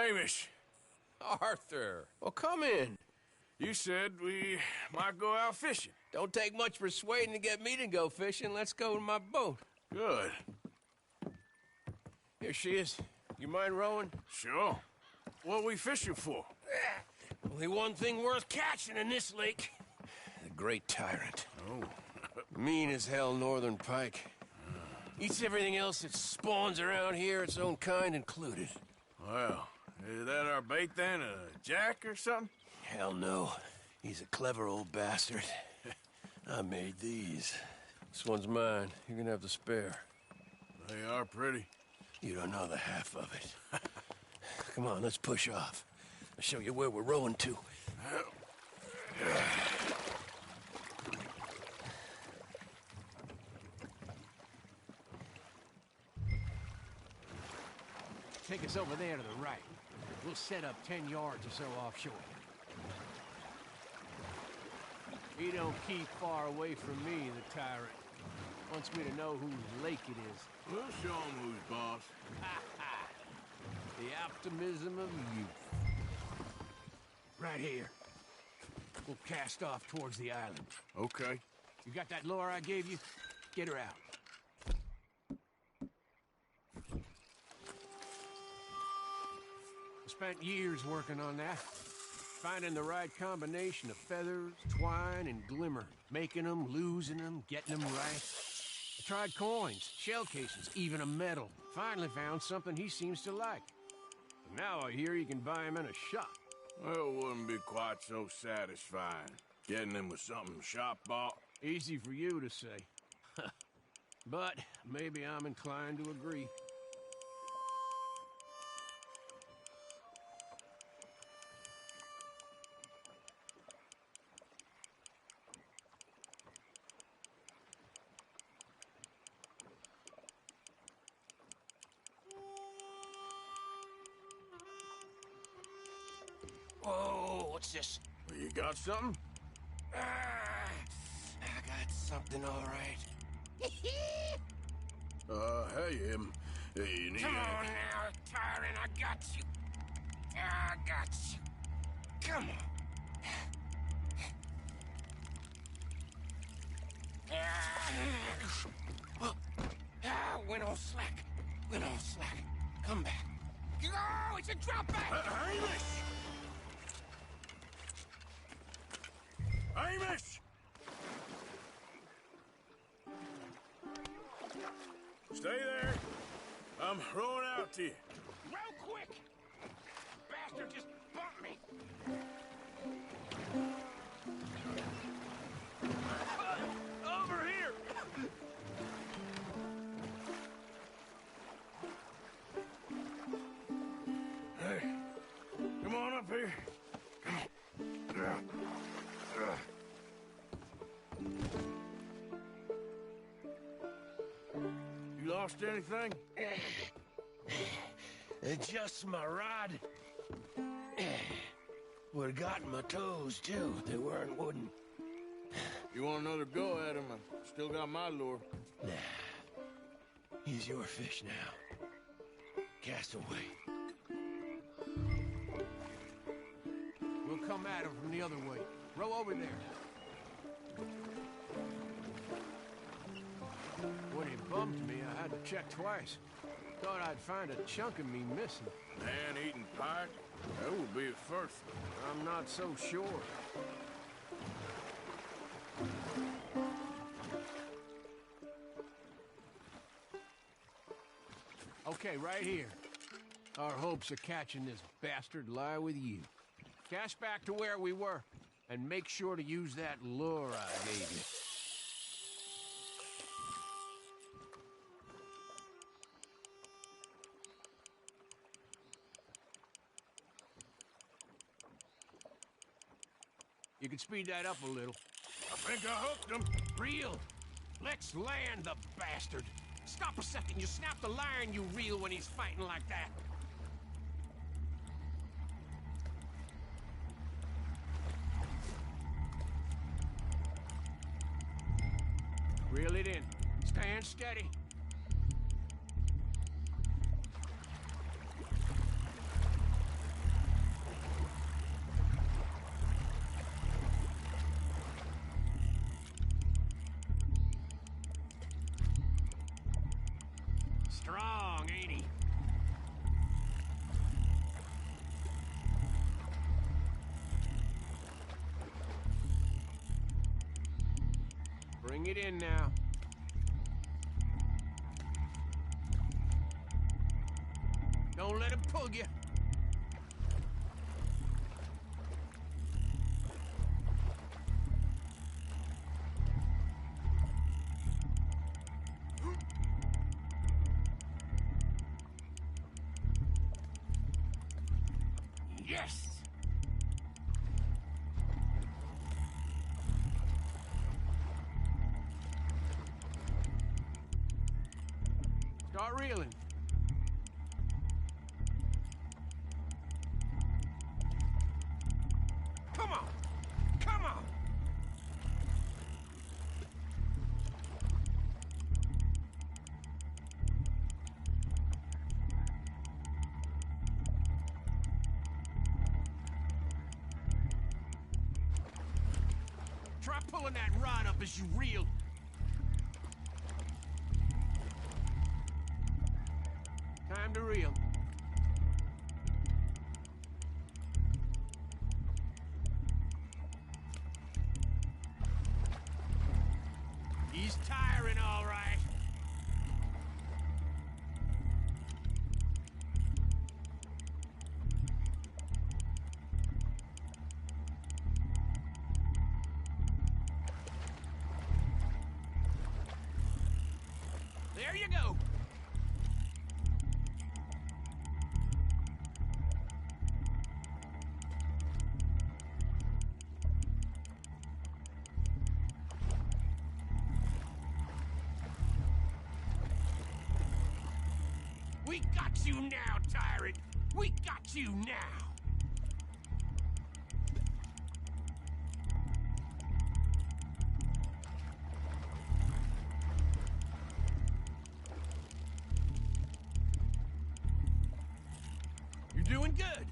Hamish. Arthur, well, come in. You said we might go out fishing. Don't take much persuading to get me to go fishing. Let's go in my boat. Good. Here she is. You mind rowing? Sure. What are we fishing for? Only one thing worth catching in this lake. The Great Tyrant. Oh. Mean as hell northern pike. Eats everything else that spawns around here, its own kind included. Well, is that our bait then? A jack or something? Hell no. He's a clever old bastard. I made these. This one's mine. You're gonna have to spare. They are pretty. You don't know the half of it. Come on, let's push off. I'll show you where we're rowing to. Take us over there to the right. We'll set up 10 yards or so offshore. He don't keep far away from me, the tyrant. Wants me to know whose lake it is. We'll show him who's boss. The optimism of youth. Right here. We'll cast off towards the island. Okay. You got that lure I gave you? Get her out. I spent years working on that. Finding the right combination of feathers, twine, and glimmer. Making them, losing them, getting them right. I tried coins, shell cases, even a medal. Finally found something he seems to like. And now I hear you can buy him in a shop. Well, it wouldn't be quite so satisfying. Getting him with something shop bought. Easy for you to say. But maybe I'm inclined to agree. Whoa, what's this? Well, you got something? I got something, all right. Hey, you need Come on now, tyrant, I got you. I got you. Come on. Went all slack. Went all slack. Come back. Oh, it's a drop back! Hamish! Hamish! Stay there. I'm rowing out to you. Real quick! Bastard just bumped me. Over here! Hey, come on up here. You lost anything? Just my rod. Would've gotten my toes, too. They weren't wooden. You want another go at him? I still got my lure. Nah. He's your fish now. Cast away. We'll come at him from the other way. Row over there. When he bumped me, I had to check twice. Thought I'd find a chunk of me missing. Man-eating pike? That would be at first. I'm not so sure. Okay, right here. Our hopes of catching this bastard lie with you. Cast back to where we were, and make sure to use that lure I gave you. You can speed that up a little. I think I hooked him. Reel! Let's land the bastard! Stop a second, you snap the line, you reel when he's fighting like that. Reel it in. Stand steady. strong, ain't he? Bring it in now. Don't let him pull you. Yes! Start reeling. Come on! Come on! Try pulling that rod up as you reel. Time to reel. He's tiring, all right. There you go. We got you now, tyrant! We got you now! You're doing good!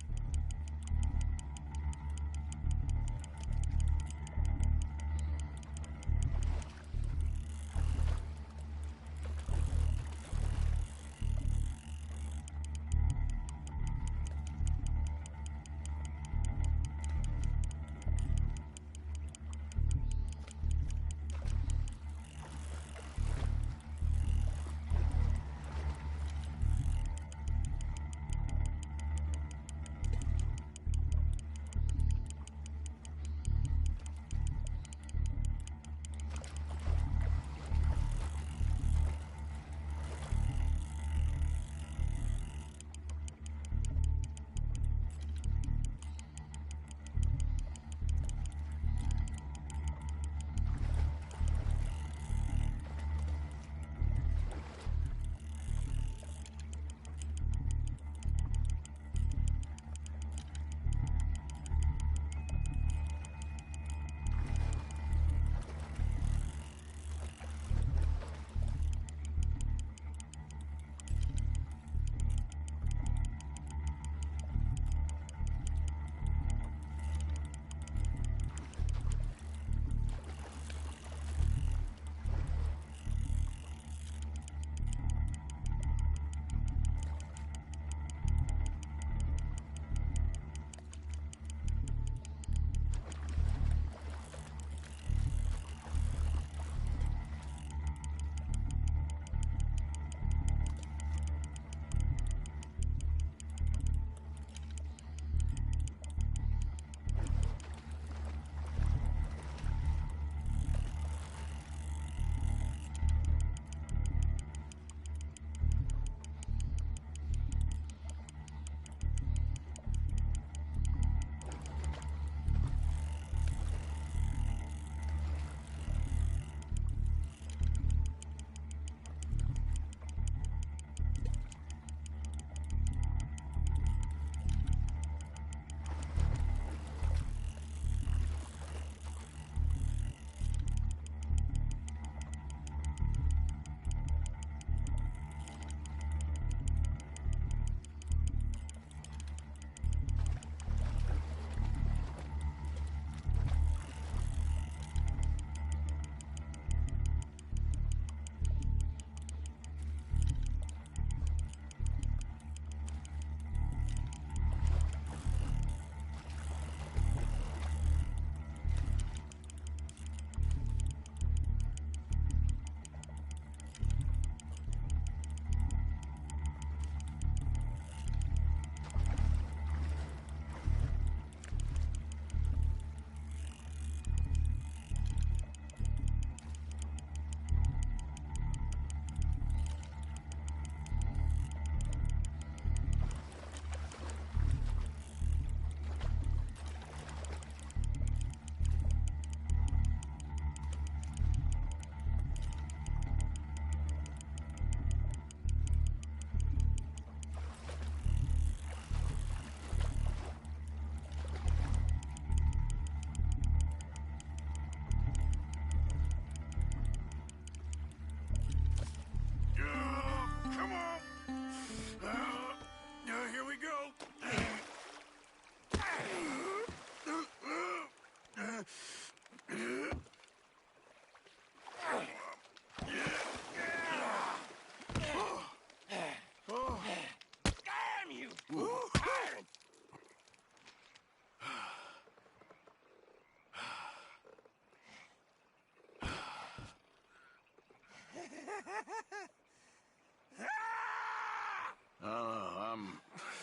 I'm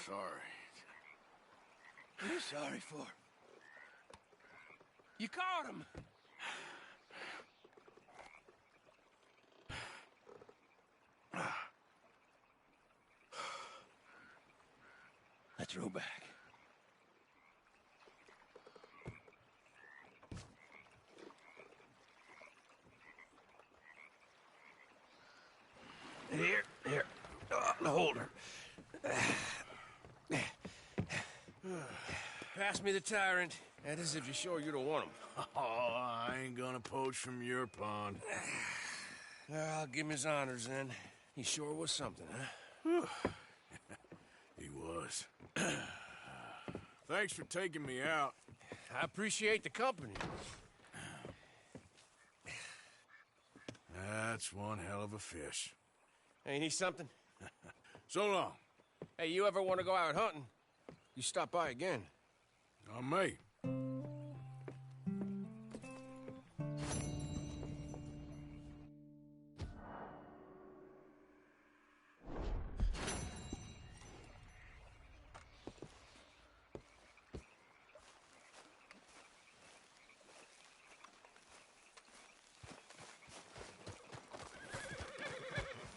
sorry. What are you sorry for? You caught him. Let's row back. Here. The holder. Pass me the tyrant. That is if you're sure you don't want him. Oh, I ain't gonna poach from your pond. I'll give him his honors then. He sure was something, huh? He was. Thanks for taking me out. I appreciate the company. That's one hell of a fish. Ain't he something? So long. Hey, you ever want to go out hunting? You stop by again. I may.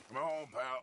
Come on, pal.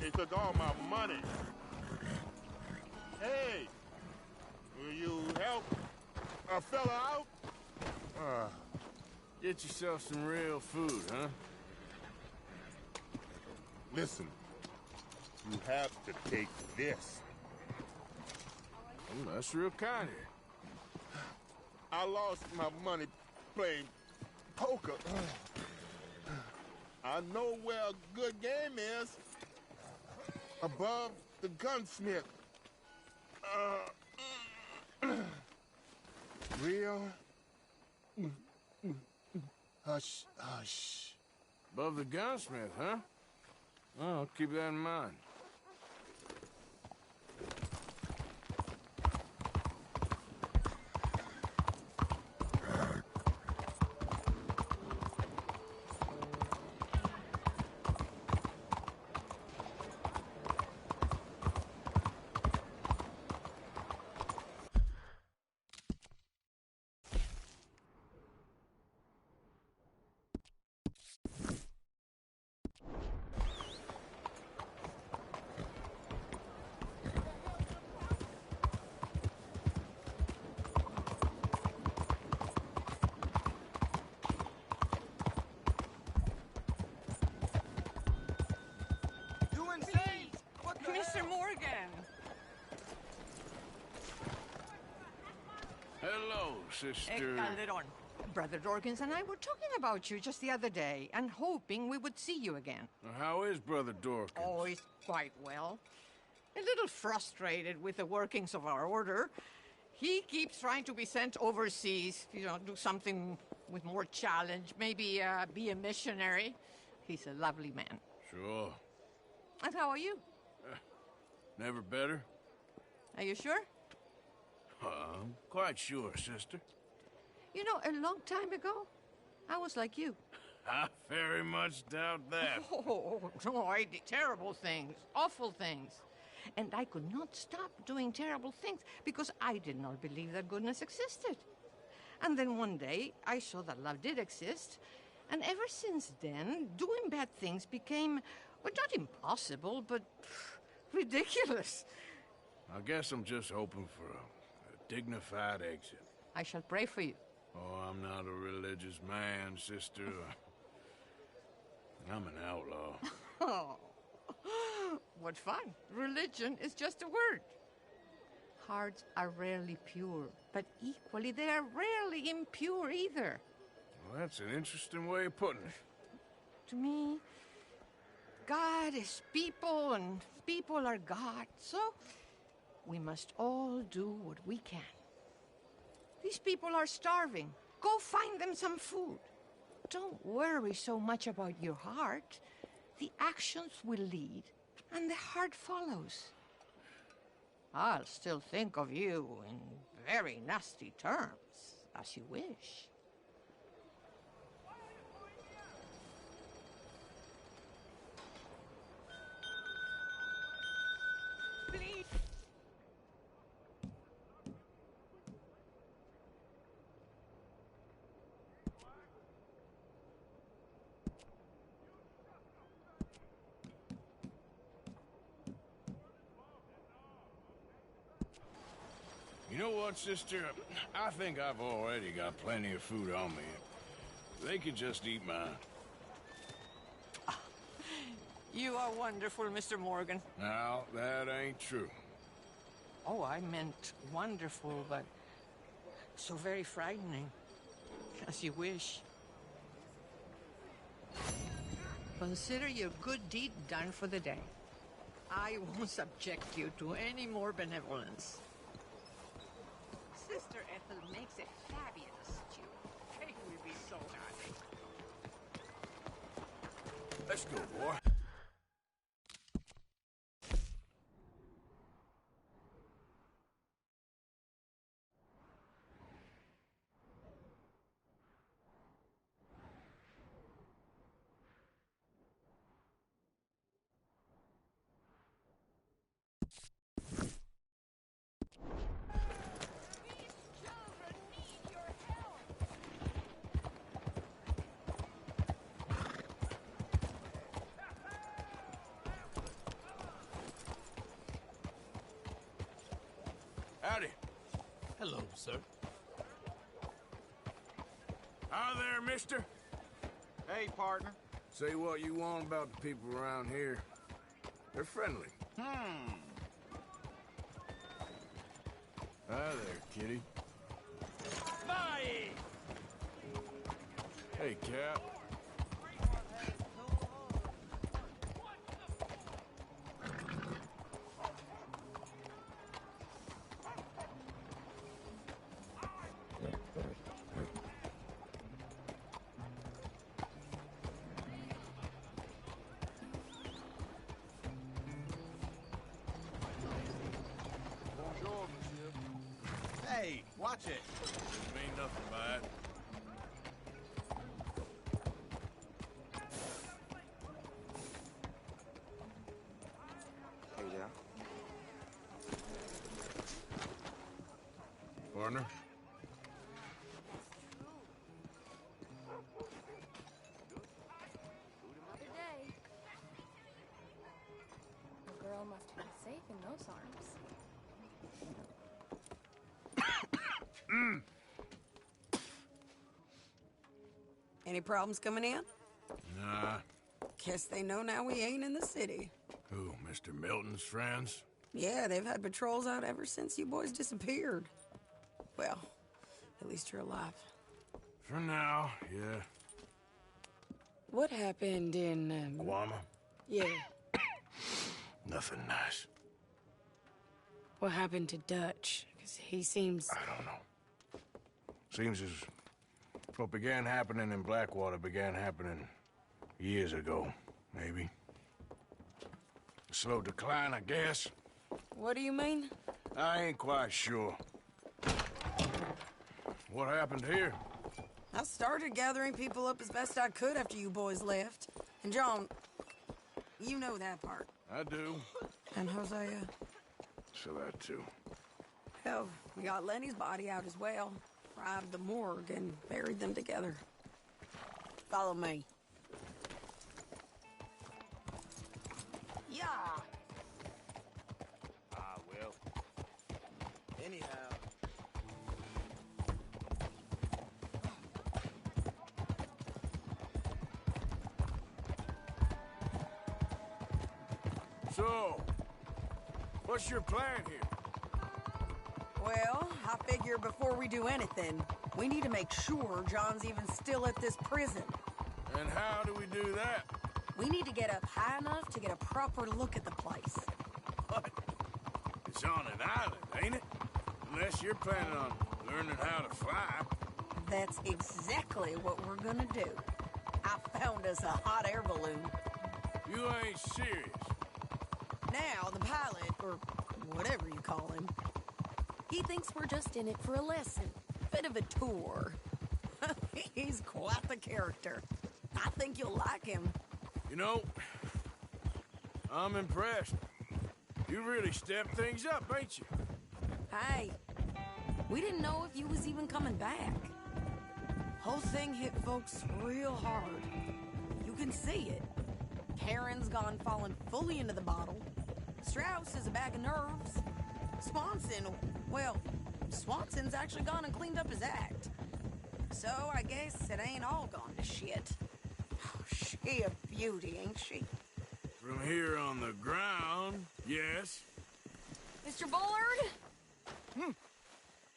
He took all my money. Hey, will you help a fella out? Get yourself some real food, huh? Listen, you have to take this. That's real kind of you. I lost my money playing poker. I know where a good game is. Above the gunsmith. Real? Hush, hush. Above the gunsmith, huh? Oh, I'll keep that in mind. Mr. Morgan! Hello, sister. Calderon. Brother Dorkins and I were talking about you just the other day and hoping we would see you again. How is Brother Dorkins? Oh, he's quite well. A little frustrated with the workings of our order. He keeps trying to be sent overseas, do something with more challenge, maybe be a missionary. He's a lovely man. Sure. And how are you? Never better? Are you sure? I'm quite sure, sister. You know, a long time ago, I was like you. I very much doubt that. Oh, no, I did terrible things, awful things. And I could not stop doing terrible things because I did not believe that goodness existed. And then one day, I saw that love did exist. And ever since then, doing bad things became, well, not impossible, but ridiculous. I guess I'm just hoping for a dignified exit. I shall pray for you. Oh, I'm not a religious man, sister. I'm an outlaw. Oh, what fun. Religion is just a word. Hearts are rarely pure, but equally they are rarely impure either. Well, that's an interesting way of putting it. To me, God is people and people are God, so we must all do what we can. These people are starving. Go find them some food. Don't worry so much about your heart. The actions will lead, and the heart follows. I'll still think of you in very nasty terms, as you wish. Please. You know what, sister? I think I've already got plenty of food on me. They could just eat mine. You are wonderful, Mr. Morgan. Now, that ain't true. Oh, I meant wonderful, but so very frightening. As you wish. Consider your good deed done for the day. I won't subject you to any more benevolence. Sister Ethel makes a fabulous stew. Kate will be so happy. Let's go, boy. Howdy. Hello, sir. Hi there, mister. Hey, partner. Say what you want about the people around here. They're friendly. Hi there, kitty. Bye! Hey, Cap. Bonjour, monsieur. Hey, watch it. Mean nothing by it. Hey there. Partner. Another day. The girl must feel safe in those arms. Any problems coming in? Nah. Guess they know now we ain't in the city. Who, Mr. Milton's friends? Yeah, they've had patrols out ever since you boys disappeared. Well, at least you're alive. For now, yeah. What happened in, Guama? yeah, Nothing nice. what happened to Dutch? Because he seems... I don't know. Seems as what began happening in Blackwater began happening years ago, maybe. A slow decline, I guess. What do you mean? I ain't quite sure. What happened here? I started gathering people up as best I could after you boys left. And John, you know that part. I do. And Hosea? So that too. Hell, we got Lenny's body out as well. Arrived the morgue and buried them together. Follow me. Yeah. Ah, well. Anyhow. So, what's your plan here? Well, I figure before we do anything, we need to make sure John's even still at this prison. And how do we do that? We need to get up high enough to get a proper look at the place. What? It's on an island, ain't it? Unless you're planning on learning how to fly. That's exactly what we're gonna do. I found us a hot air balloon. You ain't serious. Now, the pilot, or whatever you call him, he thinks we're just in it for a lesson. Bit of a tour. He's quite the character. I think you'll like him. You know, I'm impressed. You really stepped things up, ain't you? Hey, we didn't know if you was even coming back. Whole thing hit folks real hard. You can see it. Karen's gone falling fully into the bottle. Strauss is a bag of nerves. Swanson's actually gone and cleaned up his act. So I guess it ain't all gone to shit. Oh, she a beauty, ain't she? From here on the ground, yes. Mr. Bullard?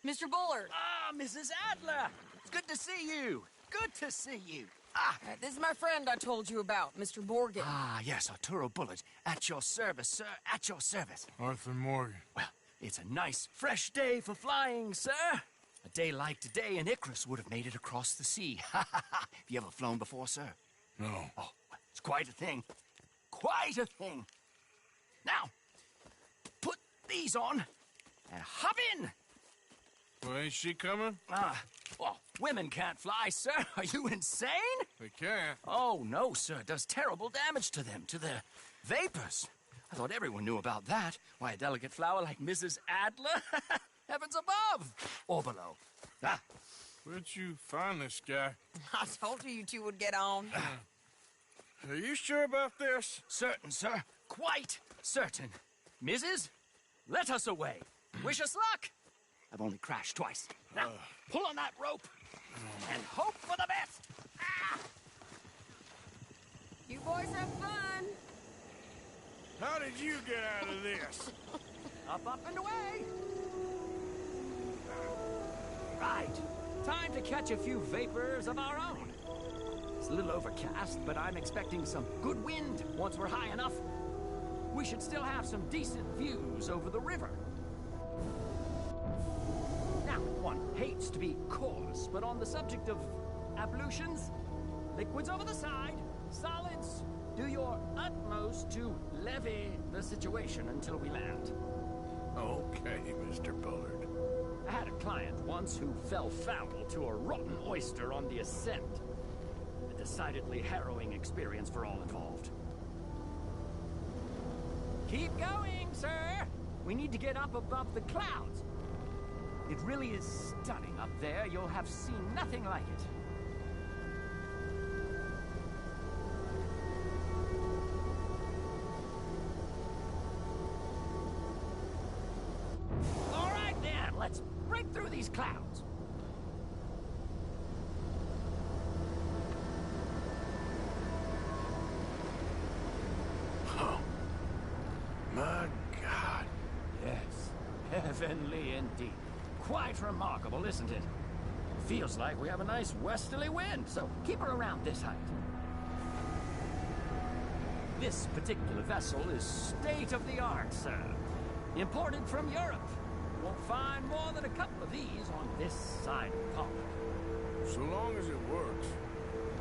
Mr. Bullard. Ah, Mrs. Adler! It's good to see you. Good to see you. This is my friend I told you about, Mr. Morgan. Ah, yes, Arturo Bullard. At your service, sir. At your service. Arthur Morgan. Well, it's a nice, fresh day for flying, sir. A day like today, an Icarus would have made it across the sea. Have you ever flown before, sir? No. Oh, well, it's quite a thing. Quite a thing. Now, put these on and hop in. Well, ain't she coming? Well, women can't fly, sir. Are you insane? They can't. Oh, no, sir. It does terrible damage to them, to their vapors. I thought everyone knew about that. Why, a delicate flower like Mrs. Adler? Heavens above! Or below. Where'd you find this guy? I told you two would get on. Are you sure about this? Certain, sir. Quite certain. Mrs., let us away. Wish us luck. I've only crashed twice. Now, pull on that rope and hope for the best. Ah! You boys have fun. How did you get out of this? Up, and away. Right. Time to catch a few vapors of our own. It's a little overcast, but I'm expecting some good wind once we're high enough. We should still have some decent views over the river. Now, one hates to be coarse, but on the subject of ablutions, liquids over the side, solids, do your utmost to levy the situation until we land. Okay, Mr. Bullard. I had a client once who fell foul to a rotten oyster on the ascent. A decidedly harrowing experience for all involved. Keep going, sir! We need to get up above the clouds. It really is stunning up there. You'll have seen nothing like it. All right, then. Let's break through these clouds. Oh. My God. Yes, heavenly indeed. Quite remarkable, isn't it? Feels like we have a nice westerly wind, so keep her around this height. This particular vessel is state-of-the-art, sir. Imported from Europe. Won't find more than a couple of these on this side of the pond. So long as it works.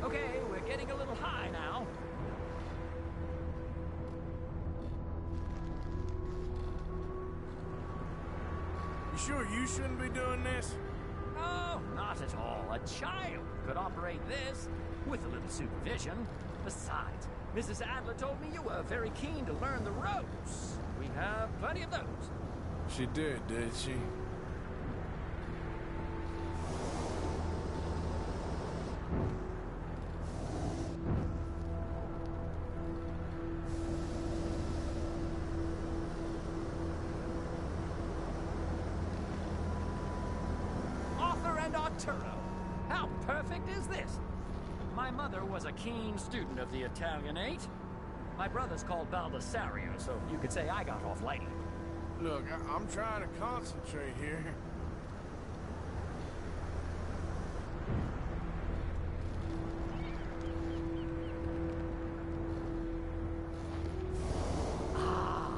Okay, we're getting a little high now. You sure you shouldn't be doing this? Oh, not at all. A child could operate this with a little supervision. Besides, Mrs. Adler told me you were very keen to learn the ropes. We have plenty of those. She did she? Arturo. How perfect is this? My mother was a keen student of the Italianate. My brother's called Baldessario, so you could say I got off lightly. Look, I'm trying to concentrate here. Ah,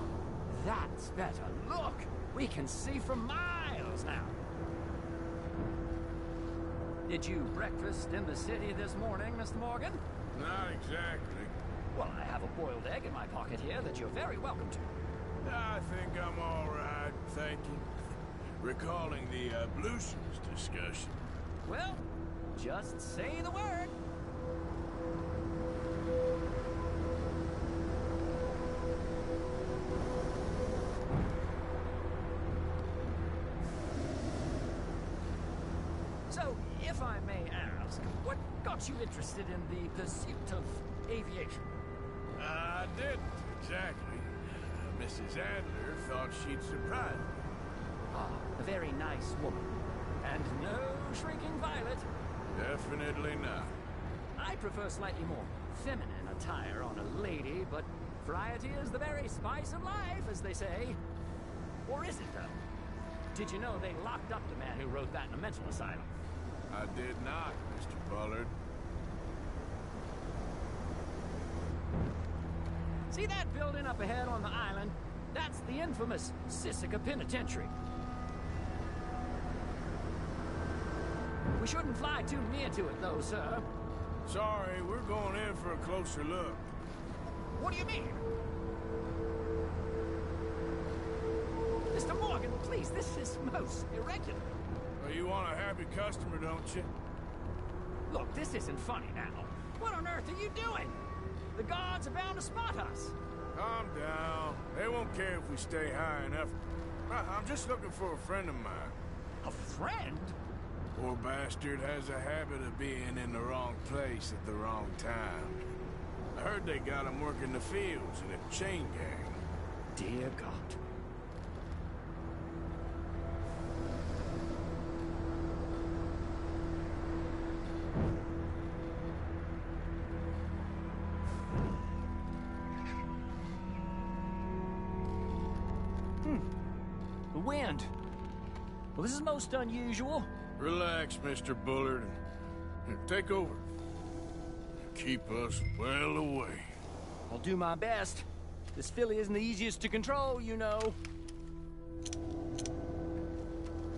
that's better. Look, we can see for miles now. Did you breakfast in the city this morning, Mr. Morgan? Not exactly. Well, I have a boiled egg in my pocket here that you're very welcome to. I think I'm all right, thank you. Recalling the ablutions discussion. Well, just say the word. So, if I may ask, what got you interested in the pursuit of aviation? I didn't, exactly. Mrs. Adler thought she'd surprise me. Ah, a very nice woman. And no shrinking violet. Definitely not. I prefer slightly more feminine attire on a lady, but variety is the very spice of life, as they say. Or is it, though? Did you know they locked up the man who wrote that in a mental asylum? I did not, Mr. Bullard. See that building up ahead on the island? That's the infamous Sisika Penitentiary. We shouldn't fly too near to it, though, sir. Sorry, we're going in for a closer look. What do you mean? Mr. Morgan, please, this is most irregular. Well, you want a happy customer, don't you? Look, this isn't funny now. What on earth are you doing? The guards are bound to spot us. Calm down. They won't care if we stay high enough. I'm just looking for a friend of mine. A friend? Poor bastard has a habit of being in the wrong place at the wrong time. I heard they got him working the fields in a chain gang. Dear God. land. Well, this is most unusual. Relax, Mr. Bullard, and take over. Keep us well away. I'll do my best. This filly isn't the easiest to control, you know.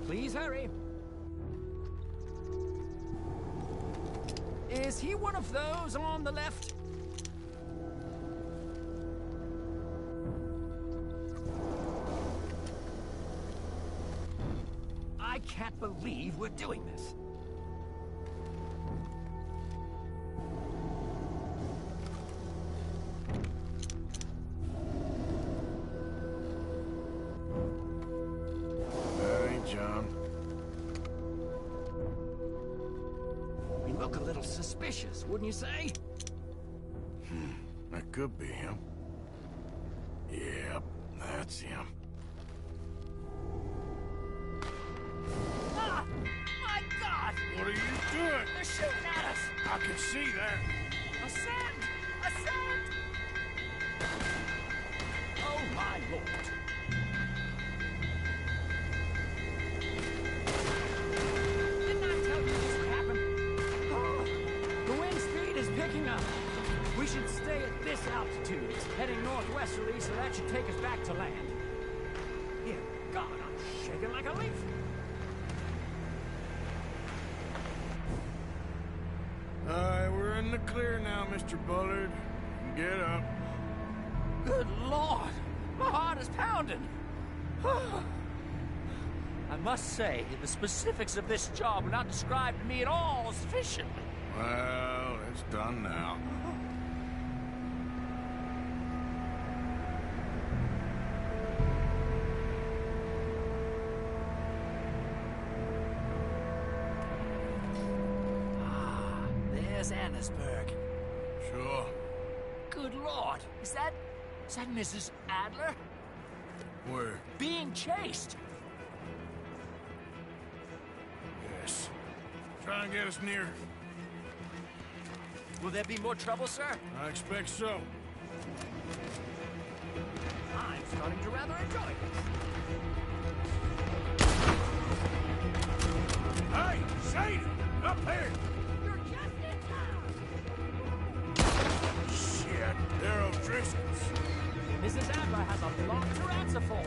Please hurry. Is he one of those on the left? I can't believe we're doing this. That ain't John. We look a little suspicious, wouldn't you say? That could be him. Yep, that's him. Ah! My God! What are you doing? They're shooting at us! I can see that. Ascend! Ascend! Oh, my Lord. Didn't I tell you this would happen? Oh, the wind speed is picking up. We should stay at this altitude. It's heading northwesterly, so that should take us back to land. Dear God, I'm shaking like a leaf. We're in the clear now, Mr. Bullard. Get up. Good Lord! My heart is pounding! I must say, the specifics of this job were not described to me at all sufficiently. Well, it's done now. There's Annesburg. Sure. Good Lord! Is that Mrs. Adler? Where? Being chased! Yes. Try and get us near. Will there be more trouble, sir? I expect so. I'm starting to rather enjoy this. Hey, Sadie! Up here! You're just in time! Shit, they're O'Driscoll's. Mrs. Adler has a lot to answer for.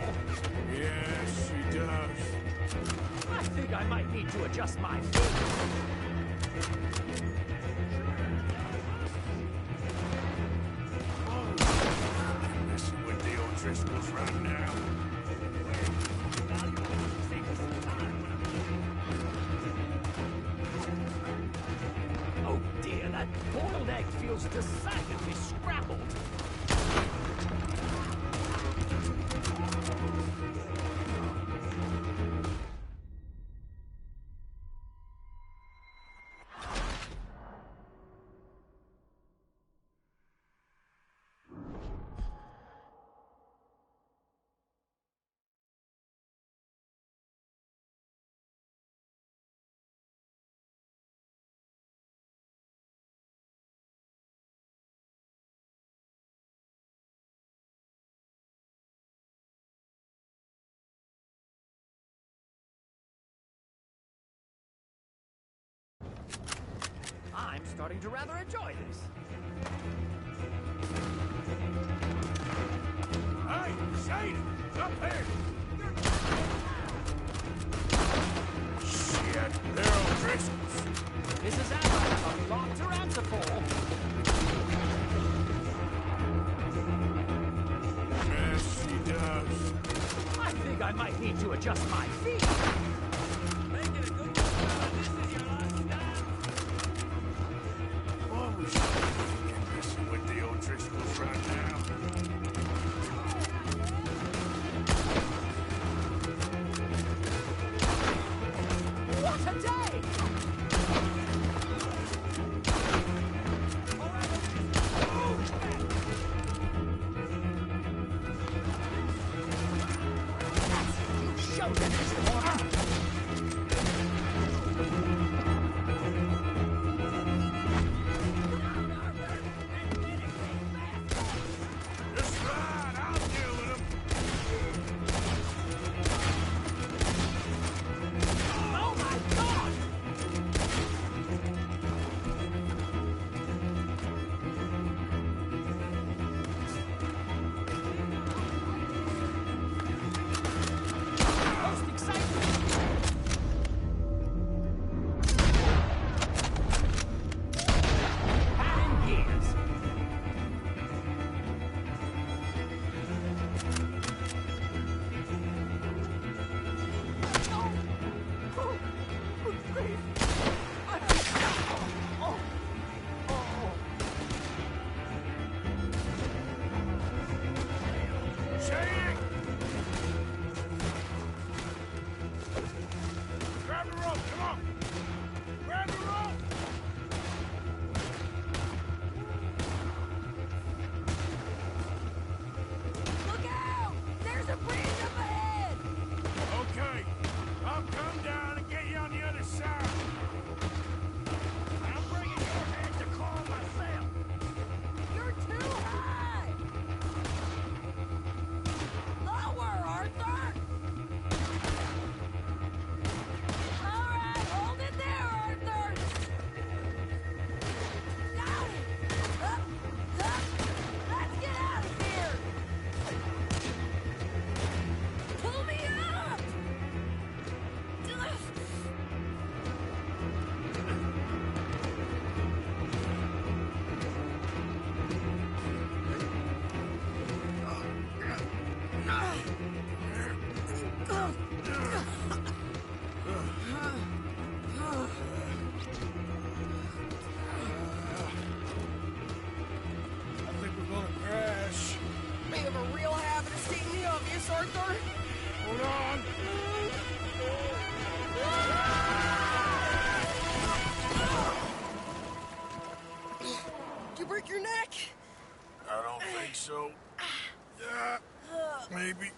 Yes, she does. I think I might need to adjust my feet. Messing with the O'Driscolls right now. Oh dear, that boiled egg feels decidedly scrambled. I'm starting to rather enjoy this. Hey, Sadie! Up here! Shit, they're O'Driscolls. Mrs. Adler has a lot to answer for. Yes, she does. I think I might need to adjust my feet. Make it a good one. This is your last stand. What was she messing with the O'Driscolls right now? What a day! You showed them this corner. maybe.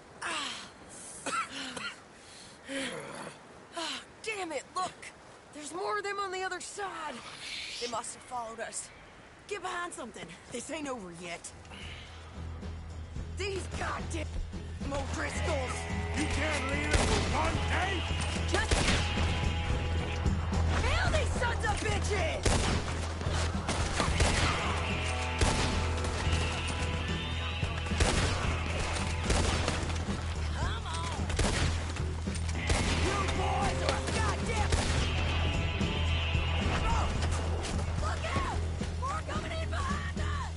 Damn it, look! There's more of them on the other side. They must have followed us. Get behind something. This ain't over yet. These goddamn O'Driscolls! You can't leave it for one day? Just... Kill these sons of bitches! Come on! You boys are a goddamn... Oh! Look out! More coming in behind us!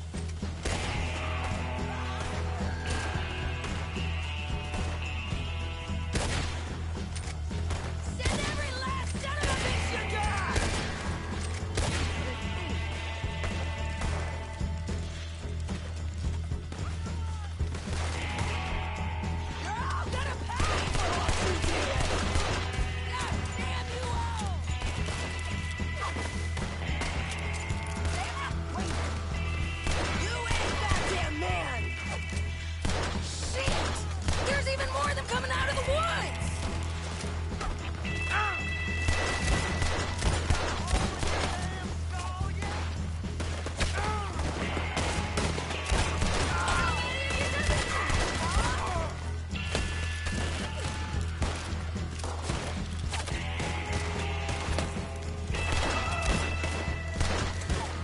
Send every last son of a bitch you got! You're all gonna pay for what you did! God damn you all! Wait! You ain't goddamn man! Shit! There's even more of them coming out of the woods!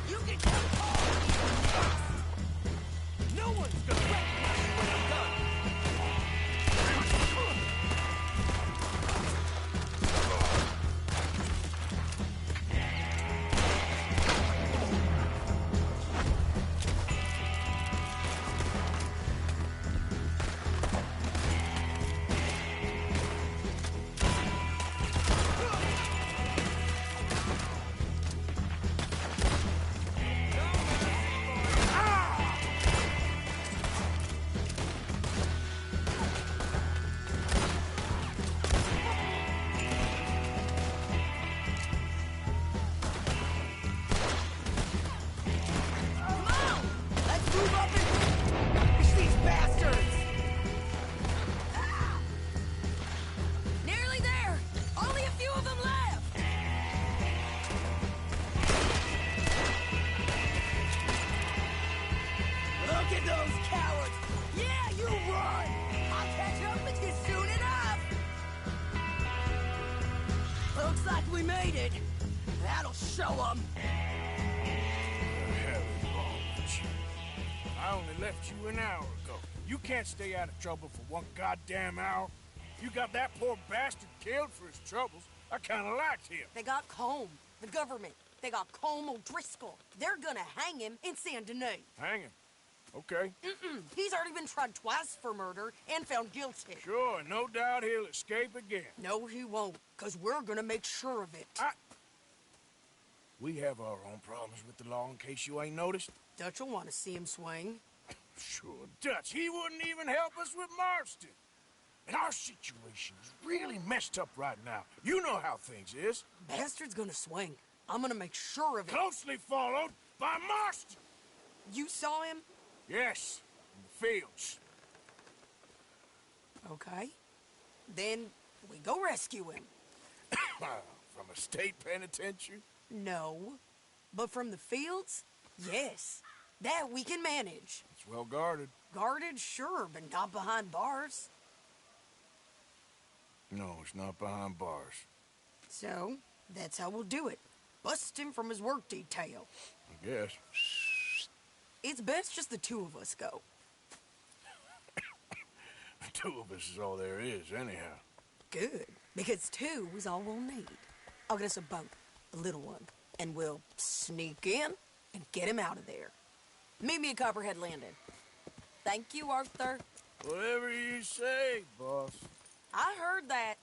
You can come home! No one's gonna recognize you when I'm done. Come on! Let's move up and push these bastards! Ah! Nearly there! Only a few of them left! Look at those cowards! Yeah, you run! I'll catch up with you soon enough! Looks like we made it. That'll show them. The hell is wrong with you? I only left you an hour ago. You can't stay out of trouble for one goddamn hour. You got that poor bastard killed for his troubles. I kinda liked him. They got Combe, the government. They got Combe O'Driscoll. They're gonna hang him in Saint Denis. Hang him. Okay. He's already been tried twice for murder and found guilty. Sure, no doubt he'll escape again. No, he won't, because we're gonna make sure of it. We have our own problems with the law in case you ain't noticed. Dutch will want to see him swing. Sure, Dutch, he wouldn't even help us with Marston. And our situation's really messed up right now. You know how things is. Bastard's gonna swing. I'm gonna make sure of it. Closely followed by Marston. You saw him? Yes, in the fields. Okay. Then we go rescue him. From a state penitentiary? No. But from the fields? Yes. That we can manage. It's well guarded. Guarded, sure, but not behind bars. No, it's not behind bars. So, that's how we'll do it. Bust him from his work detail. I guess. It's best just the two of us go. The two of us is all there is, anyhow. Good, because two is all we'll need. I'll get us a boat, a little one, and we'll sneak in and get him out of there. Meet me at Copperhead Landing. Thank you, Arthur. Whatever you say, boss. I heard that.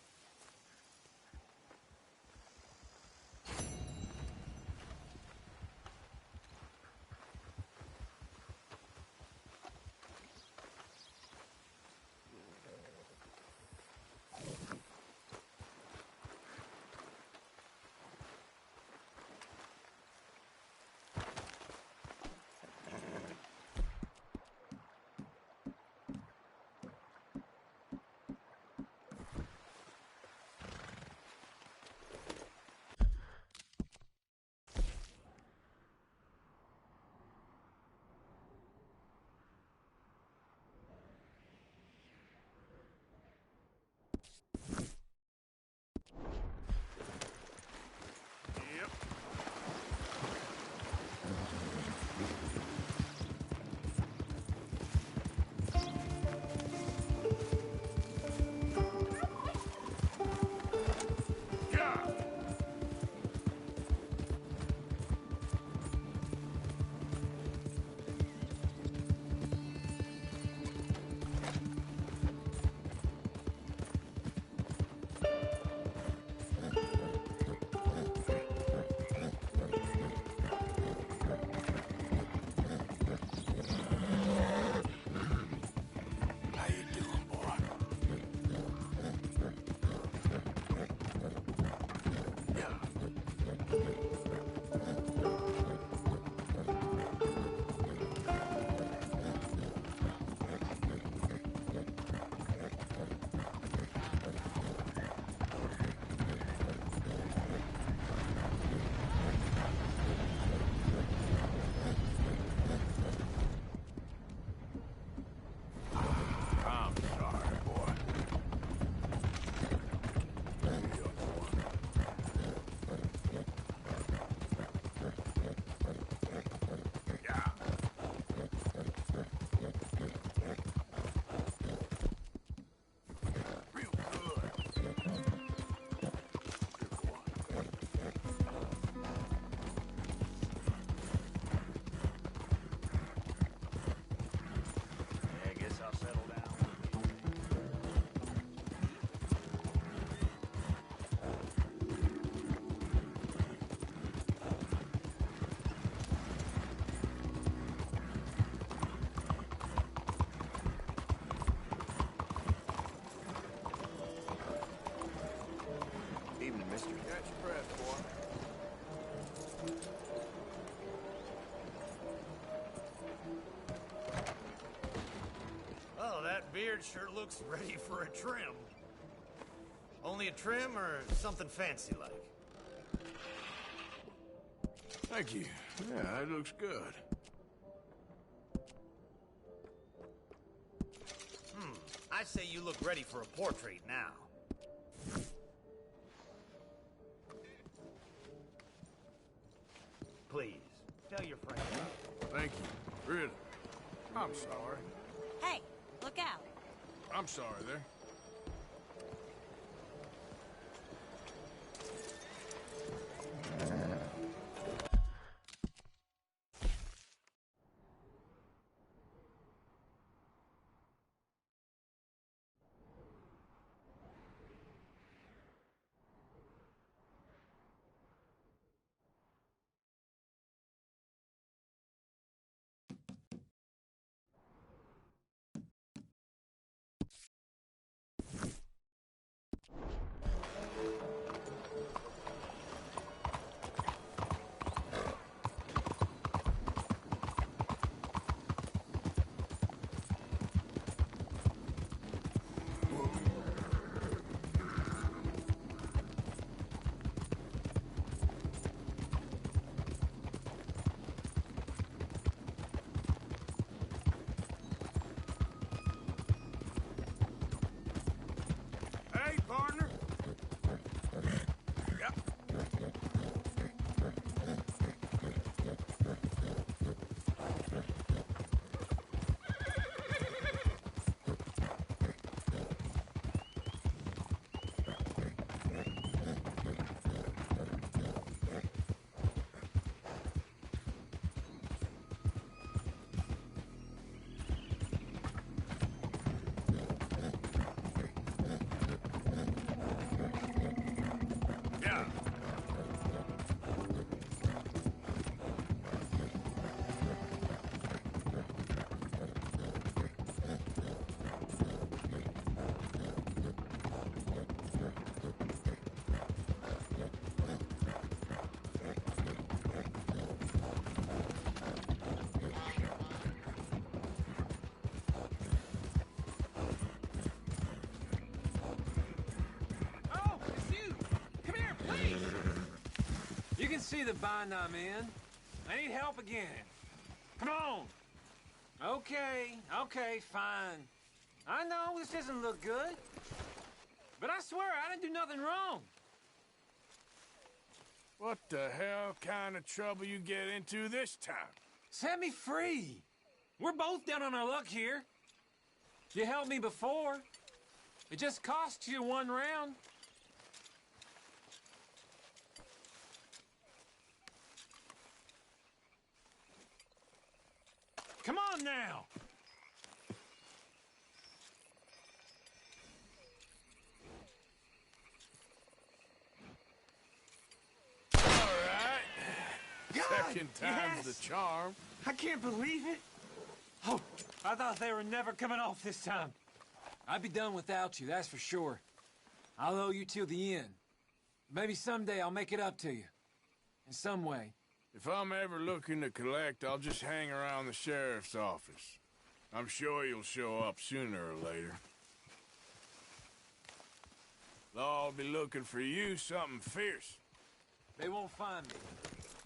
bastard. Catch your breath, boy. Oh, that beard sure looks ready for a trim. Only a trim or something fancy like? Thank you. Yeah, that looks good. I say you look ready for a portrait now. Please, tell your friend. Thank you. Really. I'm sorry. Hey, look out. I'm sorry there. Hey, partner. Yep. Yeah. Oh, it's you! Come here, please! You can see the bind I'm in. I need help again. Come on! Okay, fine. I know this doesn't look good. But I swear, I didn't do nothing wrong. What the hell kind of trouble you get into this time? Set me free. We're both down on our luck here. You helped me before. It just cost you one round. Come on now! All right. God, Second time's yes! the charm. I can't believe it. Oh, I thought they were never coming off this time. I'd be done without you, that's for sure. I'll owe you till the end. Maybe someday I'll make it up to you. In some way. If I'm ever looking to collect, I'll just hang around the sheriff's office. I'm sure you'll show up sooner or later. Law will be looking for you something fierce. They won't find me.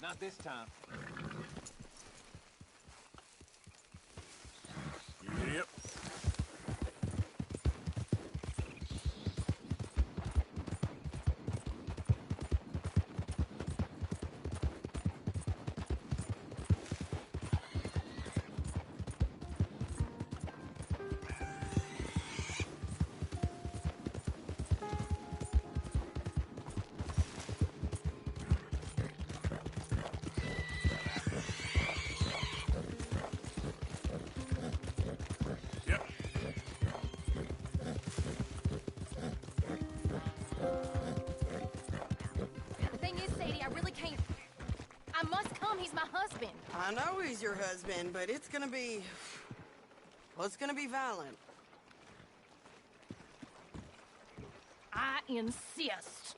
Not this time. Yep. Yep. The thing is, Sadie, I really can't. I must come. He's my husband. I know he's your husband, but it's gonna be... well, it's gonna be violent. I insist.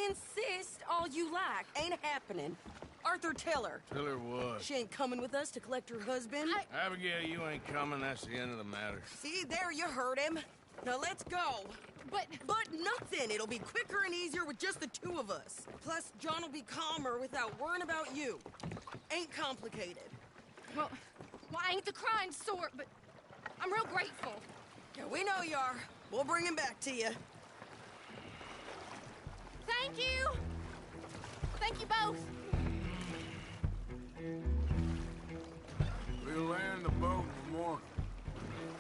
Insist all you like. Ain't happening. Arthur, tell her. Tell her what? She ain't coming with us to collect her husband. Abigail, you ain't coming. That's the end of the matter. See, there you heard him. Now let's go. But Nothing. It'll be quicker and easier with just the two of us. Plus, John will be calmer without worrying about you. Ain't complicated. well, I ain't the kind sort, but I'm real grateful. Yeah, we know you are. We'll bring him back to you. Thank you. Thank you both. We'll land the boat in the morning.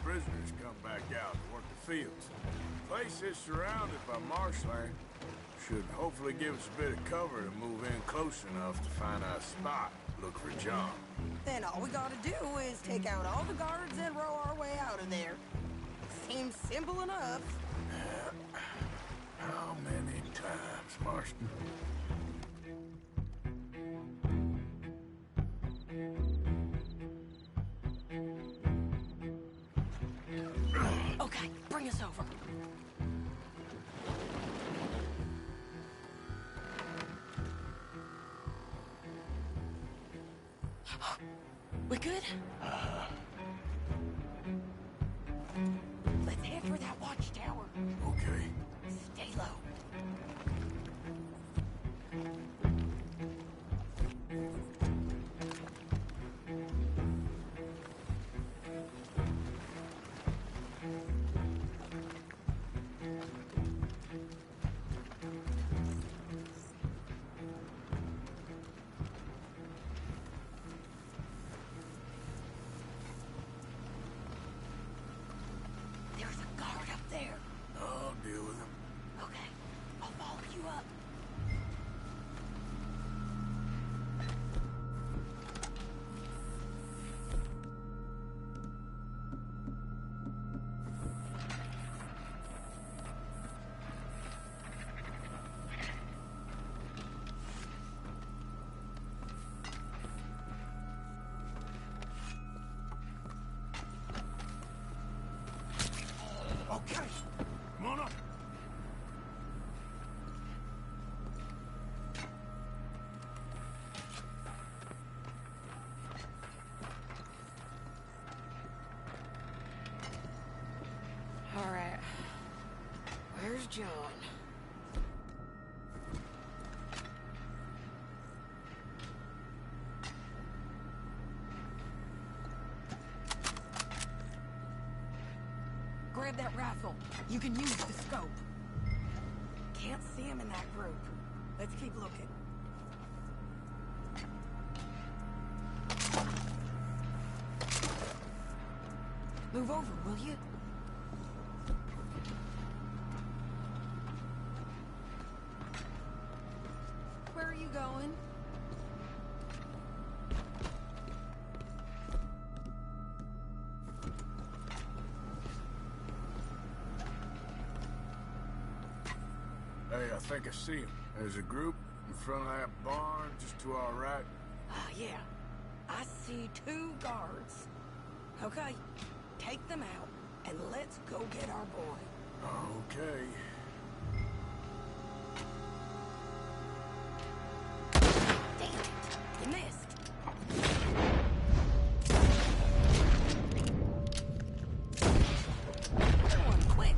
Prisoners come back out to work the fields. The place is surrounded by marshland. Should hopefully give us a bit of cover to move in close enough to find our spot. Look for John. Then all we gotta do is take out all the guards and row our way out of there. Seems simple enough. How many times, Marston? Okay, bring us over. We good? Let's head for that watchtower. Okay. Stay low. There's a guard up there. I'll deal with him. Okay, I'll follow you up. Okay. Come on up. All right. Where's John? Grab that rifle. You can use the scope. Can't see him in that group. Let's keep looking. Move over, will you? Where are you going? Hey, I think I see him. There's a group in front of that barn just to our right. Ah, yeah. I see 2 guards. Okay, take them out, and let's go get our boy. Okay. Damn it! You missed. Come on, quick!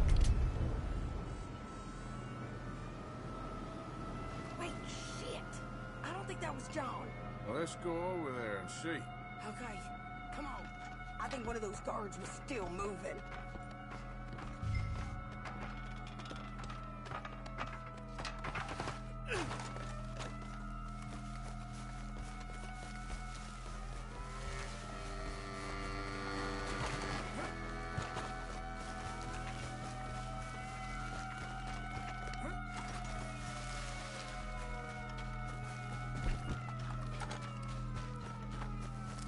Wait, shit! I don't think that was John. Well, let's go over there and see. Okay, come on. I think one of those guards was still moving.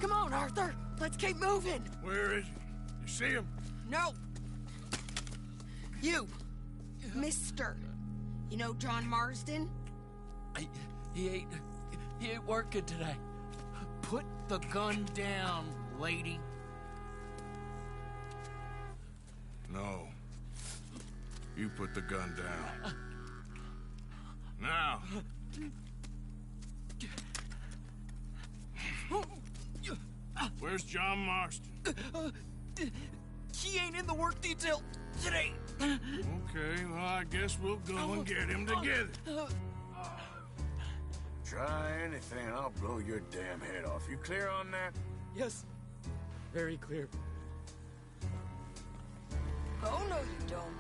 Come on, Arthur. Let's keep moving. Where is he? You see him? No. You. Mister. You know John Marsden? He ain't working today. Put the gun down, lady. No. You put the gun down. Now. Where's John Marston? He ain't in the work detail today. Okay, well, I guess we'll go and get him together. Try anything, I'll blow your damn head off. You clear on that? Yes. Very clear. Oh, no, you don't.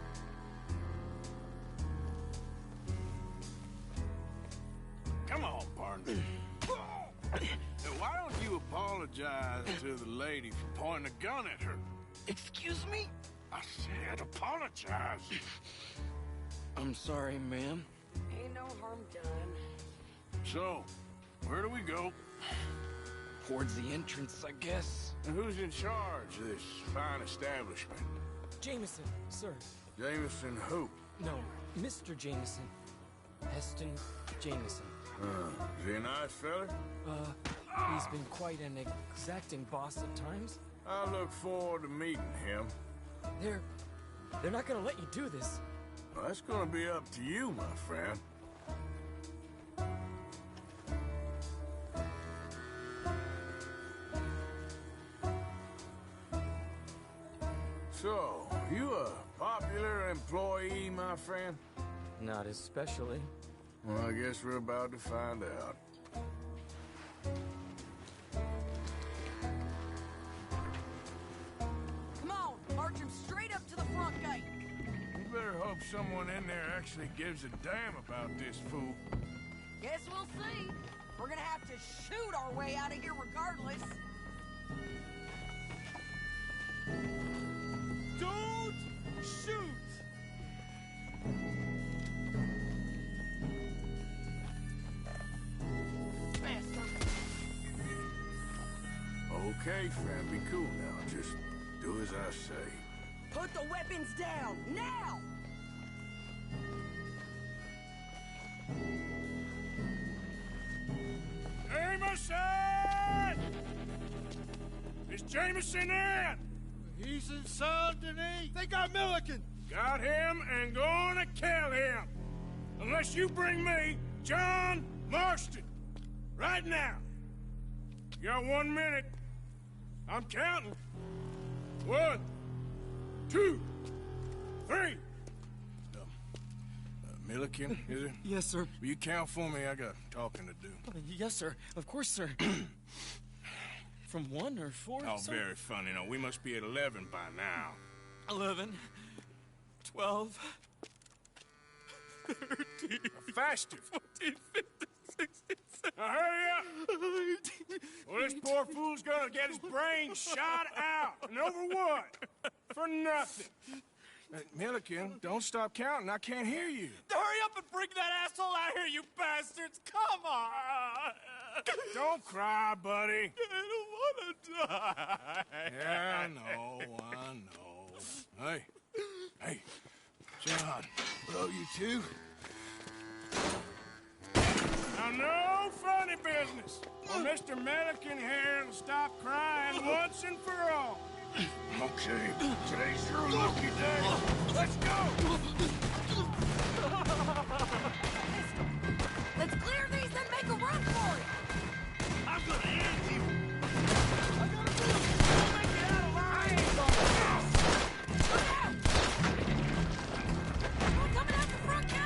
Come on, partner. Now, why don't you apologize to the lady for pointing a gun at her? Excuse me? I said apologize. I'm sorry, ma'am. Ain't no harm done. So, where do we go? Towards the entrance, I guess. And who's in charge of this fine establishment? Jameson, sir. Jameson who? No, Mr. Jameson. Heston Jameson. Is he a nice fella? He's been quite an exacting boss at times. I look forward to meeting him. They're not gonna let you do this. Well, that's gonna be up to you, my friend. So, you a popular employee, my friend? Not especially. Well, I guess we're about to find out. Come on, march him straight up to the front gate. You better hope someone in there actually gives a damn about this fool. Guess we'll see. We're gonna have to shoot our way out of here regardless. Don't shoot! Okay, friend, be cool now. Just do as I say. Put the weapons down, now! Jameson! Is Jameson in? He's in Saint Denis. They got Milliken. Got him and gonna kill him. Unless you bring me John Marston. Right now. You got 1 minute. I'm counting. 1, 2, 3. Milliken, is it? Yes, sir. Will you count for me? I got talking to do. Yes, sir. Of course, sir. From 1 or 4? Oh, sir? very funny. No, we must be at 11 by now. 11, 12, 13, faster. 14, 15, 16, 17. Now hurry up! Well, this poor fool's gonna get his brains shot out. And over what? For nothing. Milliken, don't stop counting. I can't hear you. Hurry up and bring that asshole out here, you bastards! Come on! Don't cry, buddy. I don't want to die. Yeah, I know. Hey, John. Hello, you two. Now, no funny business. Well, Mr. Milliken here will stop crying once and for all. Okay, today's your lucky day. Let's go! Let's clear these and make a run for it! I'm gonna end you! I gotta move! I'll make it out alive! I ain't going! Look out! We're coming out the front gate!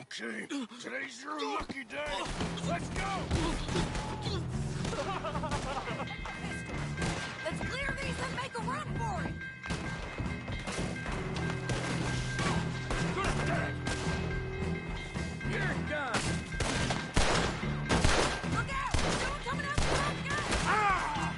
Okay, today's your lucky day. Let's go! Let's clear these and make a run for it! Here it comes! Look out! Someone coming out the front gate! Ah!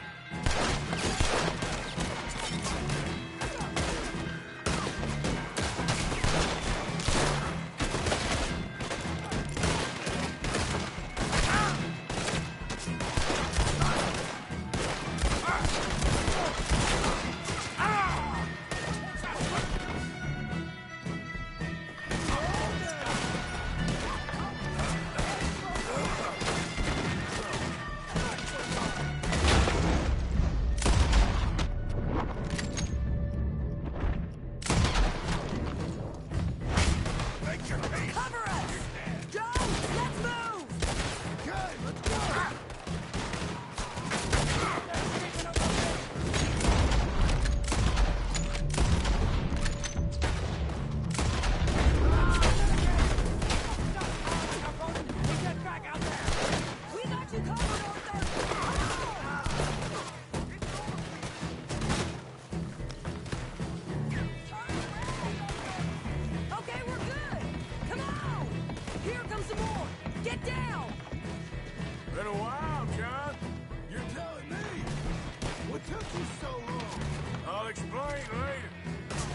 Cover us! Joe, let's move! Okay, let's go! Get back out there! We got you covered, Arthur! Okay, we're good! Come on! Here comes some more! Get down! Been a while, John. You're telling me. What took you so long? I'll explain later.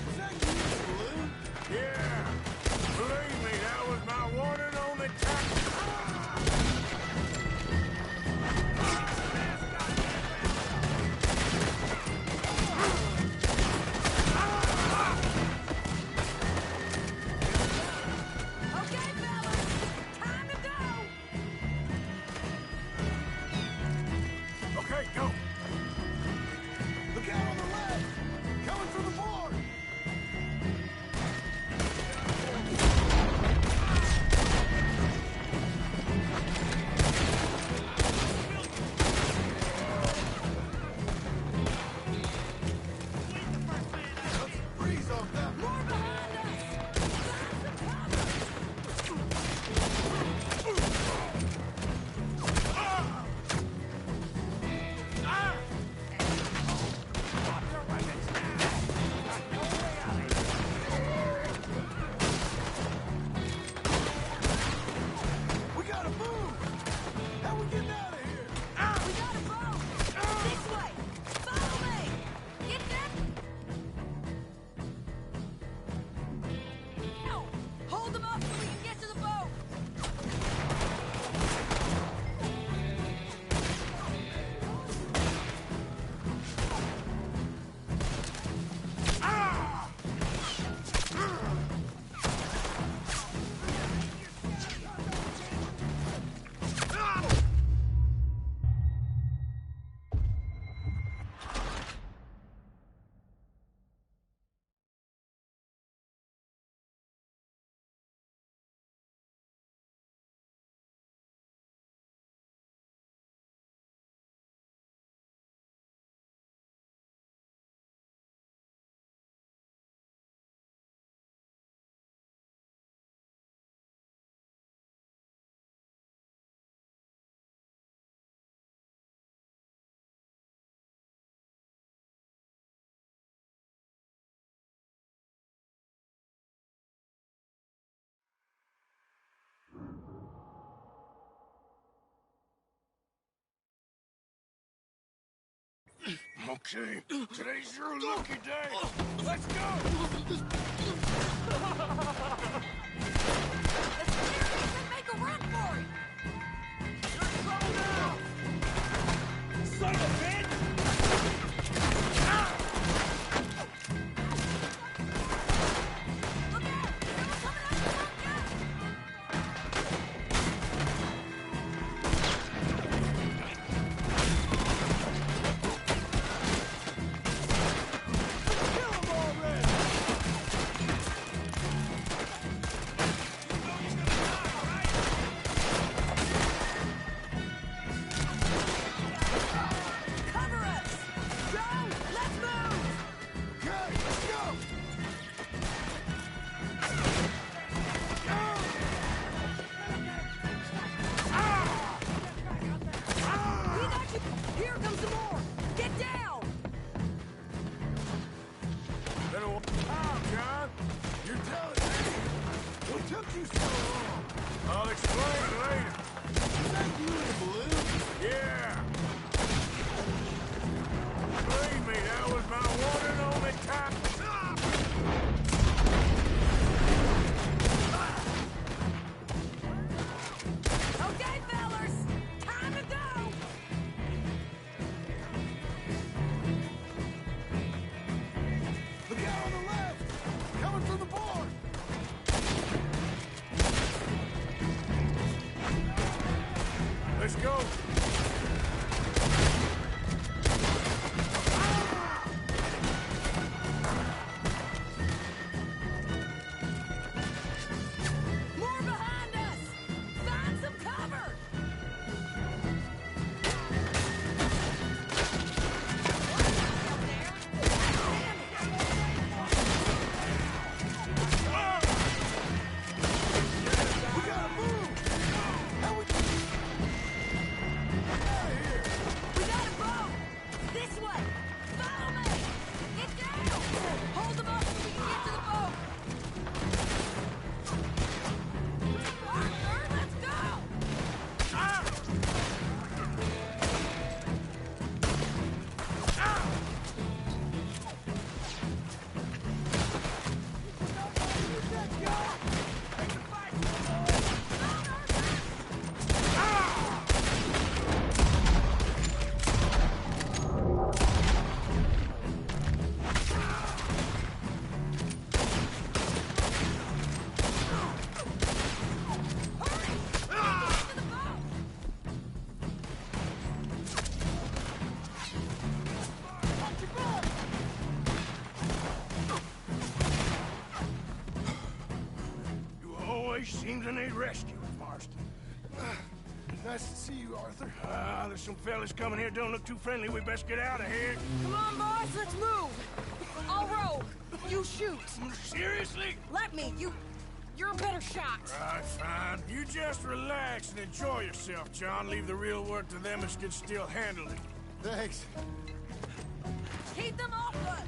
Was that you, Blue? Yeah. Believe me, that was my one and only time. Okay, fellas! Time to go! Okay, go. Look out on the left. Coming for the board. Breeze off that. More behind us! Find some cover! We gotta move. How we getting out of here? We got a boat! This way! Follow me! Get that? No! Hold them up so we can get to the boat! Okay, today's your lucky day. Let's go. Let's clear these and make a run for it! Son of a bitch! Look out! Someone coming out the front gate! Kill 'em already. victims that need rescuing, Marston. Nice to see you, Arthur. There's some fellas coming here. Don't look too friendly. We best get out of here. Come on, boys, let's move. I'll roll. You shoot. Seriously? Let me. You're a better shot. Right, fine. You just relax and enjoy yourself, John. Leave the real work to them as can still handle it. Thanks. Keep them off us.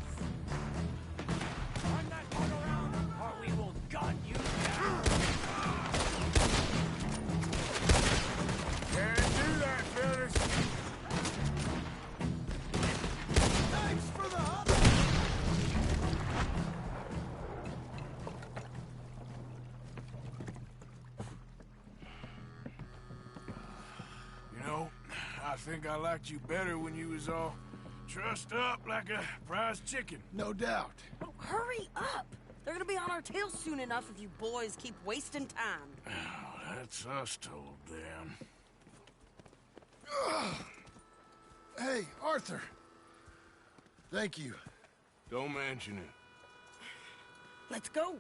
Turn that boat around, or we will gun you down. Can't do that, fellas. Thanks for the hug. You know, I think I liked you better when you was all trussed up like a prize chicken. No doubt. Oh, hurry up. They're gonna be on our tails soon enough if you boys keep wasting time. Oh, that's us told them. Hey, Arthur. Thank you. Don't mention it. Let's go.